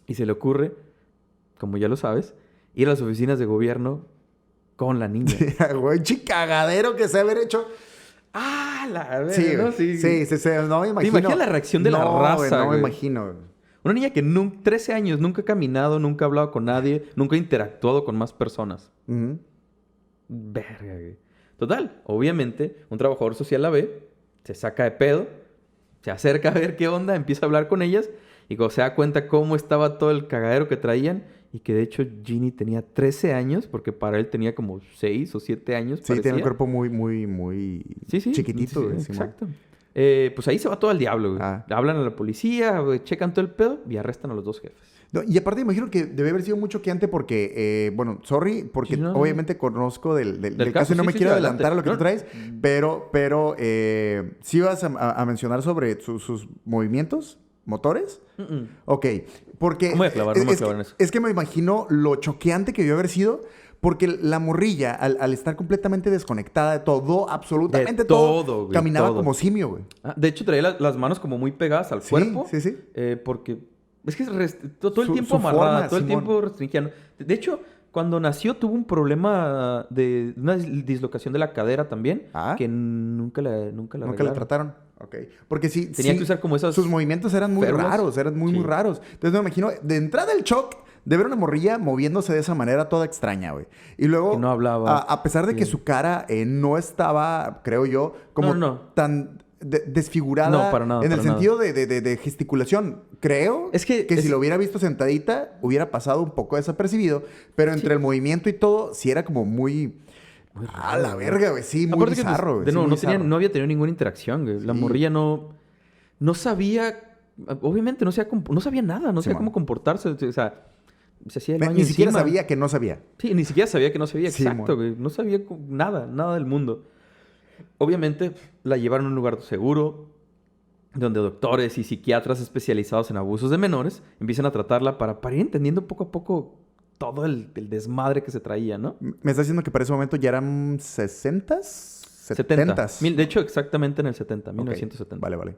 Y se le ocurre, como ya lo sabes, ir a las oficinas de gobierno con la niña. Güey, chicagadero que se haber hecho... Ah, la verdad, sí, ¿no? Sí. No me imagino. ¿Te imaginas la reacción de la raza, No me imagino. Una niña que 13 años, nunca ha caminado, nunca ha hablado con nadie, nunca ha interactuado con más personas. Verga, güey. Total, obviamente, un trabajador social la ve, se saca de pedo, se acerca a ver qué onda, empieza a hablar con ellas y cuando se da cuenta cómo estaba todo el cagadero que traían y que de hecho Ginny tenía 13 años, porque para él tenía como 6 o 7 años. Sí, tiene el cuerpo muy chiquitito. Sí, exacto. Pues ahí se va todo al diablo, güey. Hablan a la policía, güey, checan todo el pedo y arrestan a los dos jefes. No, y aparte me imagino que debe haber sido muy choqueante porque, porque obviamente conozco del caso y no me quiero adelantar a lo que tú traes, pero ¿sí vas a mencionar sobre sus movimientos motores? Ok, porque... Vamos a clavar en eso. Es que me imagino lo choqueante que debió haber sido... Porque la morrilla, al estar completamente desconectada de todo, absolutamente todo, caminaba como simio, güey. De hecho, traía las manos como muy pegadas al cuerpo. Sí. Porque Es que todo el tiempo amarrada, todo el tiempo restringida. De hecho, cuando nació tuvo un problema de una dislocación de la cadera también, que nunca la trataron. Ok. Porque sí, tenía que usar como esos... Sus movimientos eran muy raros, muy raros. Entonces me imagino, de entrada el shock de ver una morrilla moviéndose de esa manera toda extraña, güey. Y luego, que no hablaba. A pesar de que su cara no estaba, creo yo, como tan desfigurada. No, para nada. En el sentido de gesticulación. Creo que si lo hubiera visto sentadita, hubiera pasado un poco desapercibido. Pero entre el movimiento y todo, sí era como muy a la verga, güey. Sí, muy bizarro, güey. No había tenido ninguna interacción, güey. La morrilla no sabía... Obviamente no sabía nada. No sabía cómo comportarse. O sea... Se hacía el baño ni siquiera sabía que no sabía. Sí, ni siquiera sabía que no sabía. Exacto, güey. No sabía nada del mundo. Obviamente la llevaron a un lugar seguro, donde doctores y psiquiatras especializados en abusos de menores empiezan a tratarla para ir entendiendo poco a poco todo el desmadre que se traía, ¿no? Me estás diciendo que para ese momento ya eran 60s, 70s. De hecho, exactamente en el 70, 1970. Vale.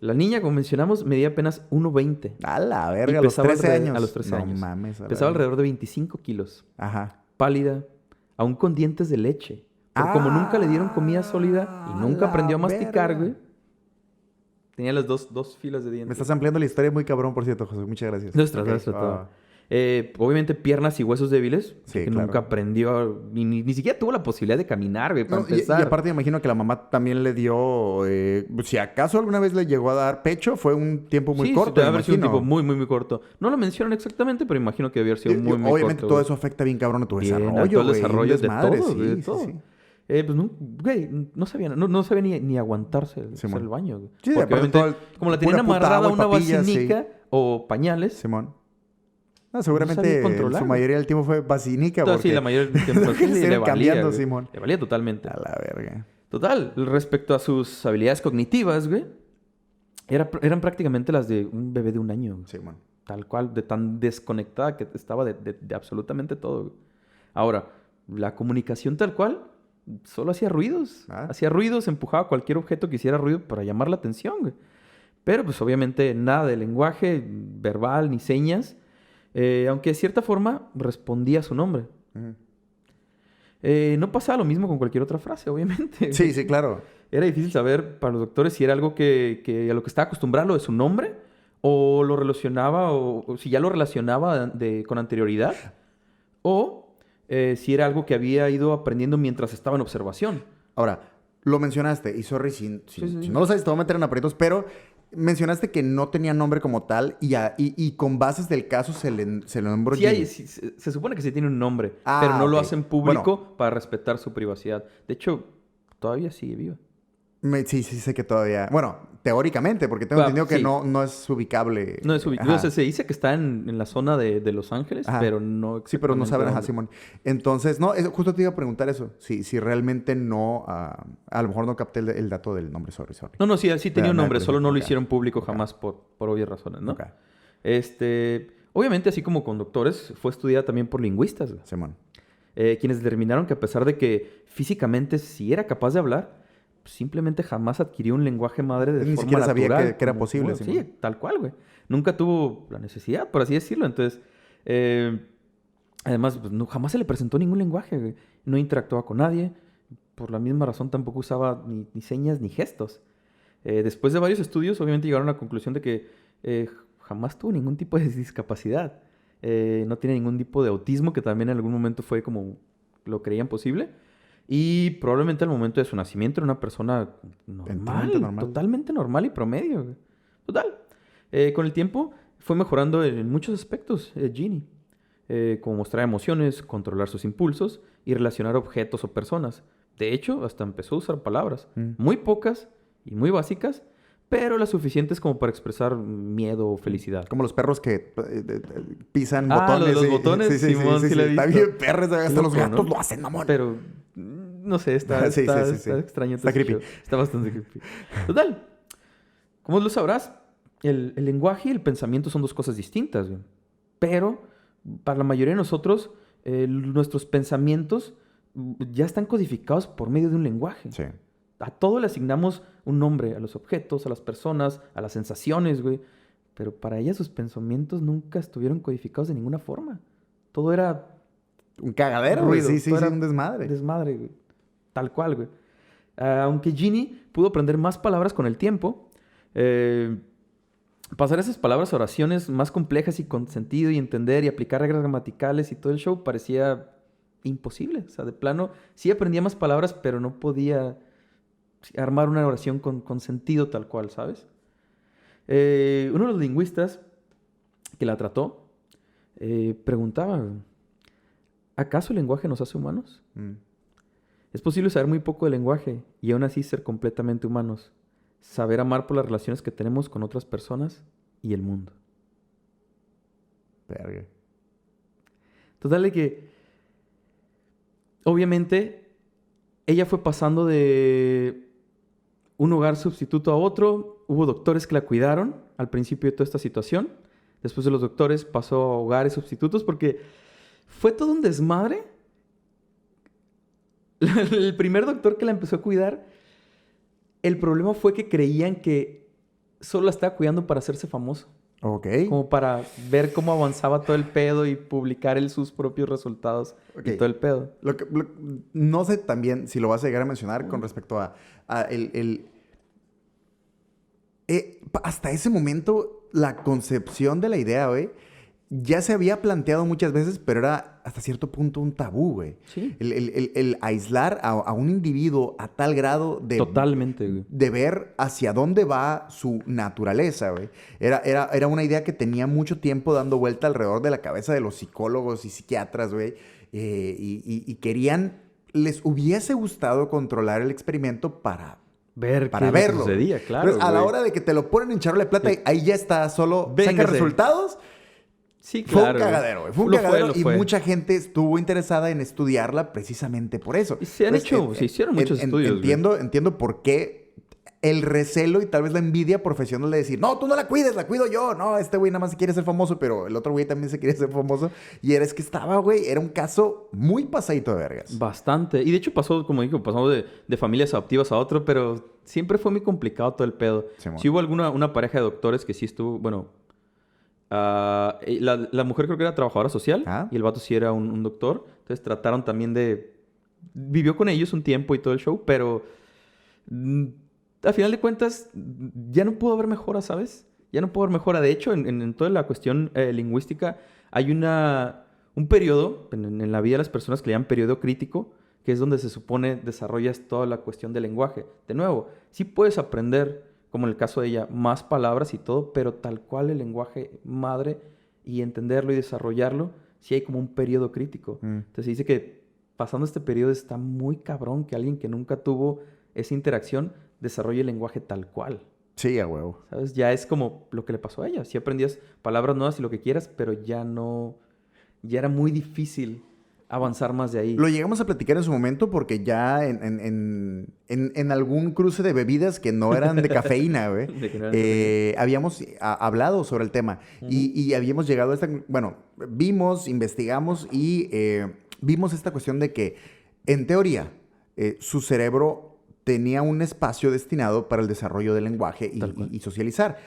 La niña, como mencionamos, medía apenas 1.20. A la verga, a los 13 años. A los 13 años. No mames. Pesaba alrededor de 25 kilos. Ajá. Pálida, aún con dientes de leche. Pero como nunca le dieron comida sólida y nunca aprendió a masticar, güey. Tenía las dos filas de dientes. Me estás ampliando la historia muy cabrón, por cierto, José. Muchas gracias. Todo. Obviamente piernas y huesos débiles. Que nunca aprendió, ni siquiera tuvo la posibilidad de caminar, güey, para empezar. Y aparte me imagino que la mamá también le dio, si acaso alguna vez le llegó a dar pecho, fue un tiempo muy corto. Sí, debe haber sido un tiempo muy corto. No lo mencionan exactamente, pero imagino que debe haber sido muy corto. Obviamente todo eso afecta bien cabrón a tu desarrollo, güey. El desarrollo de todo, de todo. Sí. No sabía ni aguantarse el baño. Güey. Sí, porque obviamente, como la tenían amarrada a una vacinica o pañales. Simón. Seguramente su mayoría del tiempo fue vacinica. Sí, la mayoría del tiempo le valía, cambiando, Simón. Le valía totalmente. A la verga. Total. Respecto a sus habilidades cognitivas, güey, eran prácticamente las de un bebé de 1 año. Simón. Tal cual, de tan desconectada que estaba de absolutamente todo. Güey. Ahora, la comunicación tal cual... Solo hacía ruidos. Hacía ruidos, empujaba cualquier objeto que hiciera ruido para llamar la atención, güey. Pero, pues, obviamente, nada de lenguaje verbal ni señas. Aunque, de cierta forma, respondía a su nombre. No pasaba lo mismo con cualquier otra frase, obviamente. Sí, claro. Era difícil saber para los doctores si era algo que a lo que estaba acostumbrado de su nombre o lo relacionaba o si ya lo relacionaba con anterioridad o... si era algo que había ido aprendiendo mientras estaba en observación. Ahora, lo mencionaste, y sorry si no lo sabes, te voy a meter en aprietos, pero mencionaste que no tenía nombre como tal y con bases del caso se le nombró Ginny. Se supone que sí tiene un nombre, pero no lo hacen público para respetar su privacidad. De hecho, todavía sigue viva. Sí, sé que todavía... Bueno, teóricamente, porque tengo entendido que no es ubicable. No es ubicable. O sea, se dice que está en la zona de Los Ángeles, pero no... Sí, pero no saben, Simón. Entonces, justo te iba a preguntar eso. Si realmente no... a lo mejor no capté el dato del nombre, sorry. No, sí tenía un nombre. Solo no lo hicieron público jamás por obvias razones, ¿no? Obviamente, así como con doctores, fue estudiada también por lingüistas. Simón. Quienes determinaron que a pesar de que físicamente sí era capaz de hablar... simplemente jamás adquirió un lenguaje madre de forma natural. Ni siquiera sabía que era posible. Sí, tal cual, güey. Nunca tuvo la necesidad, por así decirlo. Entonces, además, pues, jamás se le presentó ningún lenguaje, güey. No interactuaba con nadie. Por la misma razón, tampoco usaba ni señas ni gestos. Después de varios estudios, obviamente llegaron a la conclusión de que jamás tuvo ningún tipo de discapacidad. No tiene ningún tipo de autismo, que también en algún momento fue como lo creían posible. Y probablemente al momento de su nacimiento era una persona normal. Totalmente normal y promedio. Güey. Total. Con el tiempo fue mejorando en muchos aspectos Ginny. Como mostrar emociones, controlar sus impulsos y relacionar objetos o personas. De hecho, hasta empezó a usar palabras. Muy pocas y muy básicas, pero las suficientes como para expresar miedo o felicidad. Como los perros que pisan botones. Los botones. Sí, está bien perros. Hasta los gatos lo hacen, amor. Pero... no sé, está extraño. Está creepy. Está bastante creepy. Total. Como lo sabrás, el lenguaje y el pensamiento son dos cosas distintas. Güey. Pero para la mayoría de nosotros, nuestros pensamientos ya están codificados por medio de un lenguaje. Sí. A todo le asignamos un nombre. A los objetos, a las personas, a las sensaciones, güey. Pero para ella sus pensamientos nunca estuvieron codificados de ninguna forma. Todo era... Un cagadero, güey. Sí, un desmadre. Desmadre, güey. Tal cual, güey. Aunque Ginny pudo aprender más palabras con el tiempo, pasar esas palabras a oraciones más complejas y con sentido y entender y aplicar reglas gramaticales y todo el show parecía imposible. O sea, de plano, sí aprendía más palabras, pero no podía armar una oración con sentido tal cual, ¿sabes? Uno de los lingüistas que la trató preguntaba, ¿acaso el lenguaje nos hace humanos? Es posible saber muy poco del lenguaje y aún así ser completamente humanos. Saber amar por las relaciones que tenemos con otras personas y el mundo. Verga. Total de que, obviamente, ella fue pasando de un hogar sustituto a otro. Hubo doctores que la cuidaron al principio de toda esta situación. Después de los doctores pasó a hogares sustitutos porque fue todo un desmadre. El primer doctor que la empezó a cuidar, el problema fue que creían que solo la estaba cuidando para hacerse famoso. Ok. Como para ver cómo avanzaba todo el pedo y publicar él sus propios resultados y todo el pedo. No sé también si lo vas a llegar a mencionar con respecto a hasta ese momento, la concepción de la idea, güey, ya se había planteado muchas veces, pero era hasta cierto punto un tabú, güey. Sí. El aislar a un individuo a tal grado de... Totalmente, güey. De ver hacia dónde va su naturaleza, güey. Era una idea que tenía mucho tiempo dando vuelta alrededor de la cabeza de los psicólogos y psiquiatras, güey. Y querían... Les hubiese gustado controlar el experimento para verlo. Sucedía, claro. Entonces, a la hora de que te lo ponen en charla de plata, sí, ahí ya está, solo véngase, saca resultados. Sí, claro. Fue un cagadero, güey. Fue un cagadero y mucha gente estuvo interesada en estudiarla precisamente por eso. Y se hicieron muchos estudios. Entiendo por qué el recelo y tal vez la envidia profesional de decir, no, tú no la cuides, la cuido yo. No, este güey nada más se quiere ser famoso, pero el otro güey también se quiere ser famoso. Y era un caso muy pasadito de vergas. Bastante. Y de hecho pasó, como digo, pasamos de familias adoptivas a otro, pero siempre fue muy complicado todo el pedo. Sí hubo una pareja de doctores que sí estuvo, bueno... la mujer creo que era trabajadora social y el vato sí era un doctor. Entonces trataron también de... Vivió con ellos un tiempo y todo el show, pero... a final de cuentas, ya no pudo haber mejora, ¿sabes? Ya no pudo haber mejora. De hecho, en toda la cuestión lingüística, hay un periodo en la vida de las personas que le llaman periodo crítico, que es donde se supone desarrollas toda la cuestión del lenguaje. De nuevo, sí puedes aprender, como en el caso de ella, más palabras y todo, pero tal cual el lenguaje madre y entenderlo y desarrollarlo, sí hay como un periodo crítico. Entonces se dice que pasando este periodo está muy cabrón que alguien que nunca tuvo esa interacción desarrolle el lenguaje tal cual. Sí, a huevo. ¿Sabes? Ya es como lo que le pasó a ella. Sí aprendías palabras nuevas y lo que quieras, pero ya era muy difícil avanzar más de ahí. Lo llegamos a platicar en su momento porque ya en algún cruce de bebidas que no eran de cafeína, güey, habíamos hablado sobre el tema. Y habíamos llegado a esta... Bueno, investigamos y vimos esta cuestión de que, en teoría, su cerebro tenía un espacio destinado para el desarrollo del lenguaje y socializar.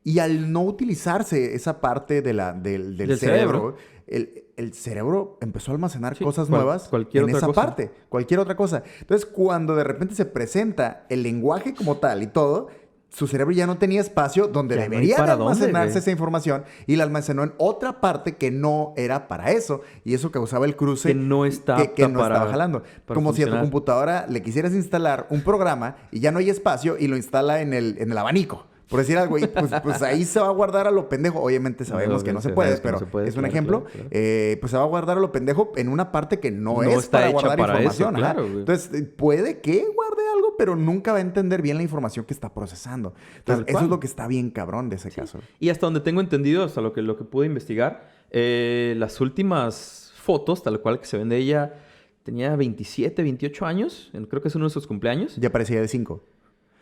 Y al no utilizarse esa parte del cerebro, el cerebro empezó a almacenar cosas nuevas en esa parte, cualquier otra cosa. Entonces, cuando de repente se presenta el lenguaje como tal y todo, su cerebro ya no tenía espacio donde debería de almacenarse esa información y la almacenó en otra parte que no era para eso. Y eso causaba el cruce que no estaba jalando. Como si a tu computadora le quisieras instalar un programa y ya no hay espacio y lo instala en el abanico. Por decir algo, pues ahí se va a guardar a lo pendejo. Obviamente sabemos que no se puede, pero es un ejemplo. Claro. Pues se va a guardar a lo pendejo en una parte que no es para guardar información. Eso, claro, entonces, puede que guarde algo, pero nunca va a entender bien la información que está procesando. Entonces, eso es lo que está bien cabrón de ese caso. Y hasta donde tengo entendido, hasta lo que pude investigar, las últimas fotos, tal cual que se ven de ella, tenía 27, 28 años. Creo que es uno de sus cumpleaños. Ya parecía de 5.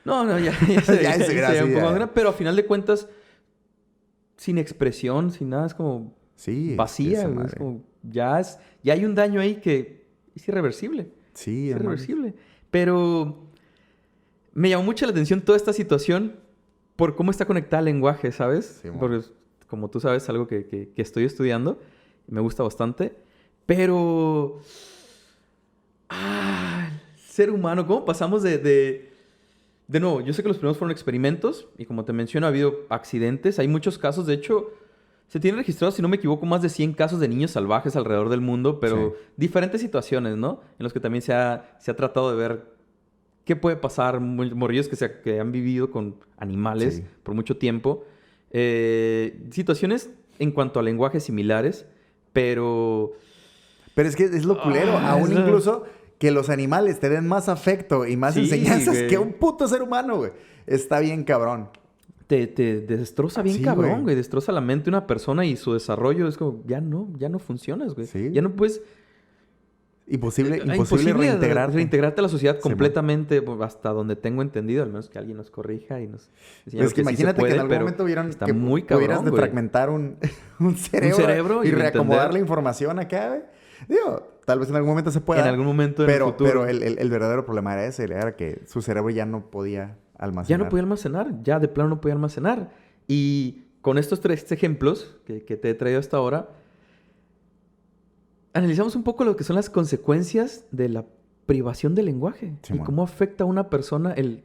No, ya se veía un poco más grande, pero a final de cuentas, sin expresión, sin nada, es como vacía. Es como, ya hay un daño ahí que es irreversible. Sí, es irreversible. Pero me llamó mucho la atención toda esta situación por cómo está conectada el lenguaje, ¿sabes? Sí, porque, como tú sabes, es algo que estoy estudiando. Me gusta bastante. Pero... el ser humano, ¿cómo pasamos de nuevo, yo sé que los primeros fueron experimentos y como te menciono, ha habido accidentes. Hay muchos casos, de hecho, se tienen registrados, si no me equivoco, más de 100 casos de niños salvajes alrededor del mundo, pero diferentes situaciones, ¿no? En los que también se ha tratado de ver qué puede pasar, morrillos que han vivido con animales por mucho tiempo. Situaciones en cuanto a lenguajes similares, pero... Pero es que es lo culero, aún incluso... Que los animales te den más afecto y más enseñanzas que un puto ser humano, güey. Está bien cabrón. Te destroza bien cabrón, güey. Destroza la mente de una persona y su desarrollo es como... Ya no funcionas, güey. Sí. Ya no puedes... Imposible reintegrarte a la sociedad completamente, hasta donde tengo entendido, al menos que alguien nos corrija y nos enseñe pues que imagínate que en algún momento vieran que muy cabrón, pudieras defragmentar un cerebro y reacomodar la información acá, güey. Digo, tal vez en algún momento se pueda. En algún momento en el futuro. Pero el verdadero problema era ese, era que su cerebro ya no podía almacenar. Ya no podía almacenar, ya de plano no podía almacenar. Y con estos 3 ejemplos que te he traído hasta ahora, analizamos un poco lo que son las consecuencias de la privación del lenguaje. Y cómo afecta a una persona el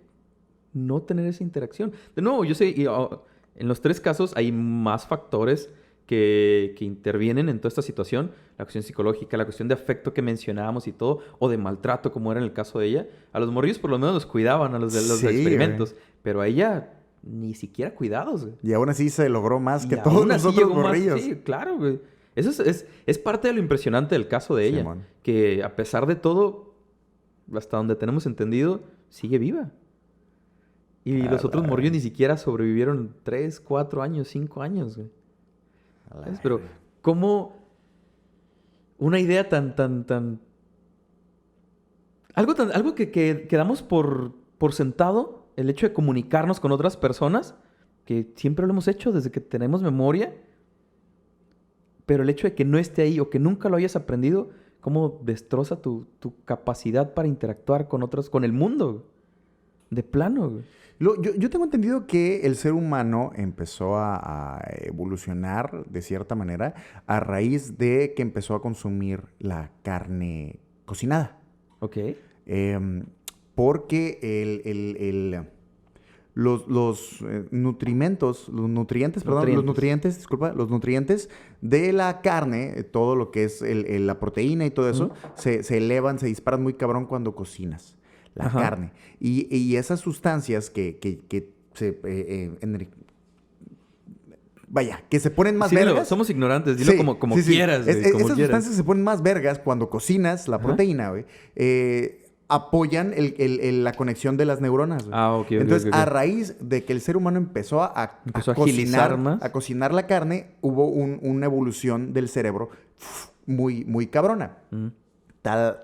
no tener esa interacción. De nuevo, yo sé, en los 3 casos hay más factores que intervienen en toda esta situación. La cuestión psicológica, la cuestión de afecto que mencionábamos y todo, o de maltrato, como era en el caso de ella. A los morrillos por lo menos los cuidaban, a los de experimentos. Pero a ella ni siquiera cuidados, güey. Y aún así se logró más que todos los otros morrillos. Sí, claro, güey. Eso es parte de lo impresionante del caso de ella. Que a pesar de todo, hasta donde tenemos entendido, sigue viva. Y los otros morrillos ni siquiera sobrevivieron 3, 4 años, 5 años, güey. Pero, ¿cómo una idea algo que damos por sentado, el hecho de comunicarnos con otras personas, que siempre lo hemos hecho desde que tenemos memoria, pero el hecho de que no esté ahí o que nunca lo hayas aprendido, cómo destroza tu capacidad para interactuar con el mundo, de plano, güey. Yo tengo entendido que el ser humano empezó a evolucionar de cierta manera a raíz de que empezó a consumir la carne cocinada. Ok. Porque los nutrientes de la carne, todo lo que es la proteína y todo eso, se elevan, se disparan muy cabrón cuando cocinas la carne. Y esas sustancias que se ponen más vergas. Somos ignorantes, dilo como quieras. Esas sustancias se ponen más vergas cuando cocinas la proteína, güey. Apoyan la conexión de las neuronas, güey. Entonces, a raíz de que el ser humano empezó a cocinar la carne, hubo una evolución del cerebro muy, muy cabrona.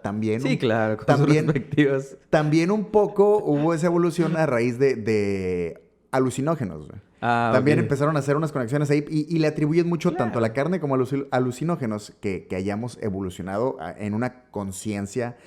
También... Sí, claro, con sus perspectivas. También un poco hubo esa evolución a raíz de alucinógenos, güey. También empezaron a hacer unas conexiones ahí y le atribuyen mucho tanto a la carne como a los alucinógenos que hayamos evolucionado en una conciencia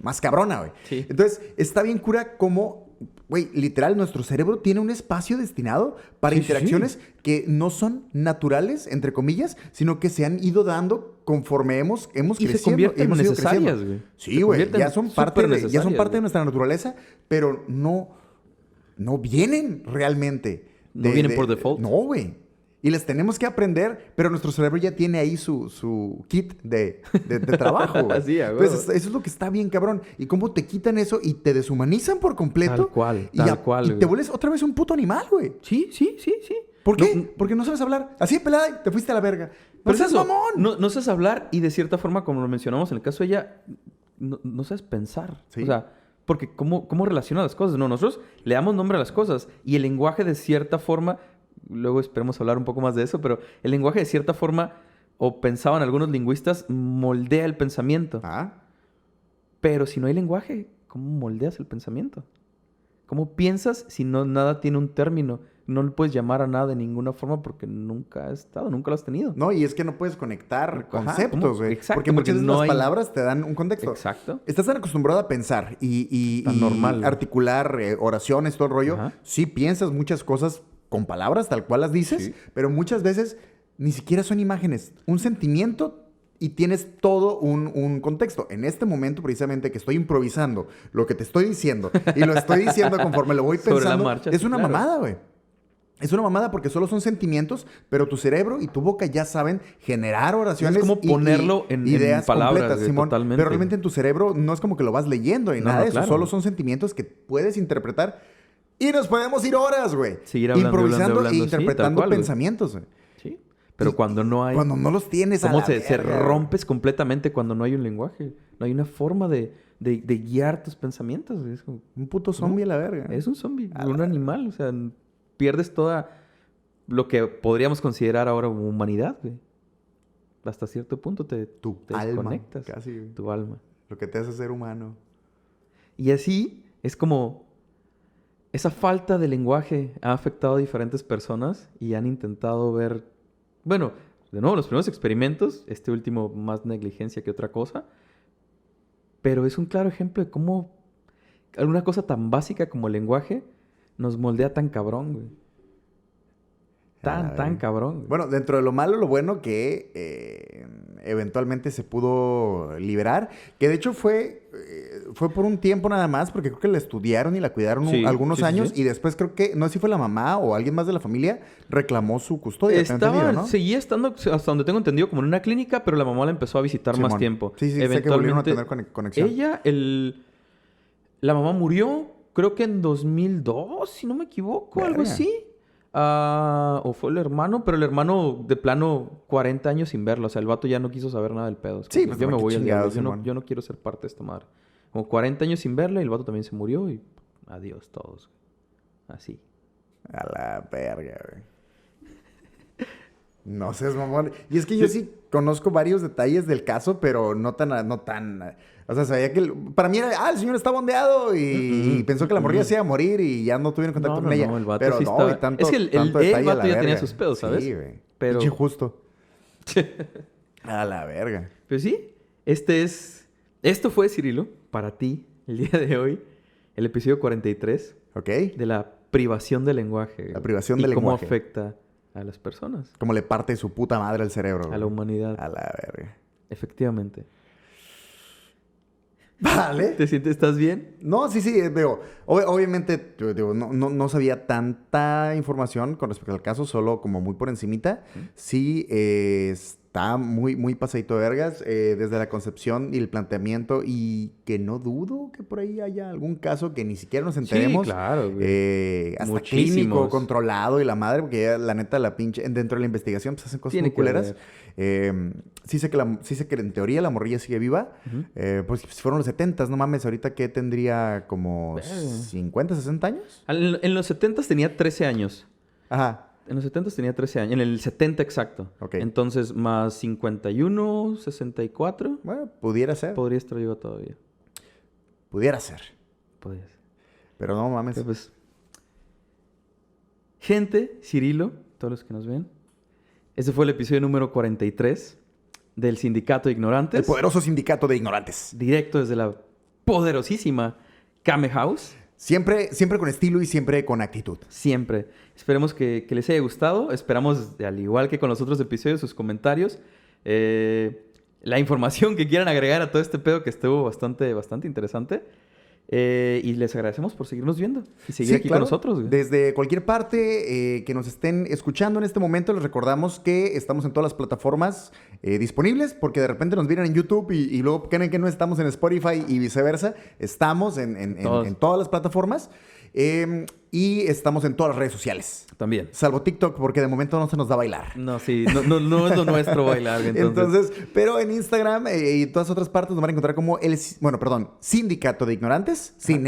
más cabrona, güey. Sí. Entonces, está bien cura como, güey, literal, nuestro cerebro tiene un espacio destinado para interacciones que no son naturales, entre comillas, sino que se han ido dando conforme hemos crecido. Se convierten en necesarias, güey. Sí, güey, ya son parte de nuestra naturaleza, pero no vienen realmente. No vienen por default. No, güey. Y les tenemos que aprender, pero nuestro cerebro ya tiene ahí su kit de trabajo, güey. Así, güey. Entonces, eso es lo que está bien, cabrón. Y cómo te quitan eso y te deshumanizan por completo. Tal cual. Y te vuelves otra vez un puto animal, güey. Sí. ¿Por qué? Porque no sabes hablar. Así de pelada y te fuiste a la verga. Pero seas mamón. No sabes hablar y de cierta forma, como lo mencionamos en el caso de ella, no sabes pensar. Sí. O sea, porque ¿cómo relaciona las cosas? No, nosotros le damos nombre a las cosas y el lenguaje de cierta forma, luego esperemos hablar un poco más de eso, pero el lenguaje de cierta forma, o pensaban algunos lingüistas, moldea el pensamiento. Pero si no hay lenguaje, ¿cómo moldeas el pensamiento? ¿Cómo piensas si nada tiene un término no le puedes llamar a nada de ninguna forma porque nunca ha estado, nunca lo has tenido. No, y es que no puedes conectar Ajá, conceptos, güey. exacto, Porque muchas veces no las hay... palabras te dan un contexto. Exacto. Estás tan acostumbrado a pensar y Tan normal. articular oraciones, todo el rollo. Ajá. Sí piensas muchas cosas con palabras tal cual las dices, Sí. pero muchas veces ni siquiera son imágenes. Un sentimiento y tienes todo un contexto. En este momento, precisamente, que estoy improvisando lo que te estoy diciendo y lo estoy diciendo conforme lo voy Sobre la pensando, marcha, es sí, una claro. mamada, güey. Es una mamada porque solo son sentimientos, pero tu cerebro y tu boca ya saben generar oraciones. Es como ponerlo en ideas palabras, completas, güey, Simón. totalmente. Pero realmente en tu cerebro no es como que lo vas leyendo ni No, nada no, de eso. claro. Solo son sentimientos que puedes interpretar y nos podemos ir horas, güey. Seguir hablando, improvisando hablando, e sí, interpretando tal cual, güey. pensamientos, güey. Sí. Pero cuando no hay... Cuando no los tienes a ¿Cómo la se verga, güey. rompes completamente cuando no hay un lenguaje? No hay una forma de guiar tus pensamientos. Güey. Es como... Un puto zombie a la verga. Es un zombie, un animal. O sea, pierdes toda lo que podríamos considerar ahora humanidad, güey. Hasta cierto punto te alma, desconectas. casi, güey. Tu alma. Lo que te hace ser humano. Y así es como esa falta de lenguaje ha afectado a diferentes personas y han intentado ver... Bueno, de nuevo, los primeros experimentos, este último más negligencia que otra cosa, pero es un claro ejemplo de cómo alguna cosa tan básica como el lenguaje nos moldea tan cabrón, güey. Tan cabrón, güey. Bueno, dentro de lo malo, lo bueno que eventualmente se pudo liberar, que de hecho fue por un tiempo nada más, porque creo que la estudiaron y la cuidaron Sí, algunos sí, sí, años, sí. y después creo que, no sé si fue la mamá o alguien más de la familia, reclamó su custodia. tengo entendido, ¿no? Seguía estando, hasta donde tengo entendido, como en una clínica, pero la mamá la empezó a visitar más Simón. tiempo. Sí, sé que volvieron a tener conexión. La mamá murió, creo que en 2002, si no me equivoco, algo Verga. así. O fue el hermano, pero el hermano de plano 40 años sin verlo. O sea, el vato ya no quiso saber nada del pedo. Es como Sí, que pues, yo me qué voy al diablo. chingados, Simón. Yo no quiero ser parte de esta madre. Como 40 años sin verla y el vato también se murió y adiós todos. Así. A la verga, güey. No seas mamón. Y es que yo sí conozco varios detalles del caso, pero no tan... O sea, sabía que... Para mí era... el señor está bondeado y pensó que la morrilla se iba a morir y ya no tuvieron contacto con ella. No, el vato pero sí no, estaba... güey, tanto, Es que el tanto detalle a vato la ya tenía verga. sus pedos, ¿sabes? Sí, güey. Pero... Pinche justo. A la verga. Pues sí, esto fue, Cirilo, para ti, el día de hoy, el episodio 43 ¿Ok? de la privación del lenguaje. La privación y del cómo lenguaje. afecta a las personas, Como le parte su puta madre al cerebro. a güey. la humanidad. A la verga. Efectivamente. Vale. ¿Estás bien? No, sí, veo. Obviamente, yo digo, no sabía tanta información con respecto al caso, solo como muy por encimita. Sí, está muy, muy pasadito de vergas desde la concepción y el planteamiento y que no dudo que por ahí haya algún caso que ni siquiera nos enteremos. Sí, claro, güey. Hasta Muchísimos. clínico, controlado y la madre, porque ya, la neta, la pinche... Dentro de la investigación pues hacen cosas Tiene muy que culeras. Sí sé que en teoría la morrilla sigue viva. Pues si fueron los 70s, no mames, ahorita que tendría como 50, 60 años. En los 70 tenía 13 años. Ajá. En los 70 tenía 13 años. En el 70 exacto. Ok. Entonces, más 51, 64. Bueno, pudiera ser. Podría estar vivo todavía. Pudiera ser. Podría ser. Pero no mames. Pero pues, gente, Cirilo, todos los que nos ven, este fue el episodio número 43 del Sindicato de Ignorantes. El poderoso sindicato de ignorantes. Directo desde la poderosísima Kame House. Siempre con estilo y siempre con actitud. Siempre. Esperemos que les haya gustado. Esperamos, al igual que con los otros episodios, sus comentarios. La información que quieran agregar a todo este pedo que estuvo bastante interesante. Y les agradecemos por seguirnos viendo y seguir aquí claro. con nosotros. Güey. Desde cualquier parte que nos estén escuchando en este momento, les recordamos que estamos en todas las plataformas disponibles, porque de repente nos vienen en YouTube y luego creen que no estamos en Spotify y viceversa. Estamos en todas las plataformas y estamos en todas las redes sociales. También. Salvo TikTok, porque de momento no se nos da bailar. No, sí. No es lo nuestro bailar. Entonces, pero en Instagram y todas otras partes nos van a encontrar como Sindicato de Ignorantes, sin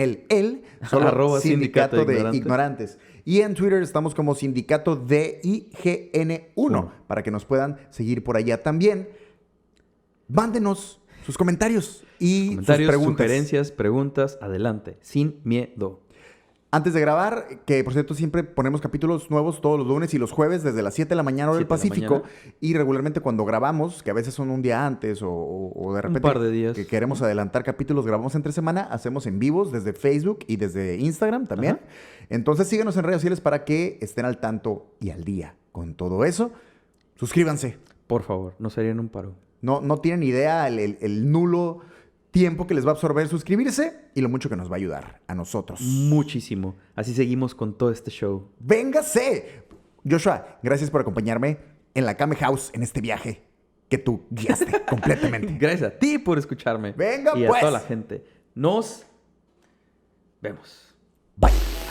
solo Arroba Sindicato de Ignorantes. Y en Twitter estamos como Sindicato de IGN1, para que nos puedan seguir por allá también. Mándenos sus comentarios y sus preguntas. sugerencias, preguntas, adelante, sin miedo. Antes de grabar, que por cierto siempre ponemos capítulos nuevos todos los lunes y los jueves desde las 7 de la mañana hora del 7 de la Pacífico. mañana. Y regularmente cuando grabamos, que a veces son un día antes o de repente par de días. que queremos adelantar capítulos, grabamos entre semana, hacemos en vivos desde Facebook y desde Instagram también. Ajá. Entonces síguenos en redes sociales para que estén al tanto y al día con todo eso. Suscríbanse. Por favor, nos harían un paro. No tienen idea el nulo tiempo que les va a absorber suscribirse y lo mucho que nos va a ayudar a nosotros. Muchísimo. Así seguimos con todo este show. ¡Véngase! Joshua, gracias por acompañarme en la Kame House en este viaje que tú guiaste completamente. Gracias a ti por escucharme. Venga, y pues. a toda la gente. Nos vemos. Bye.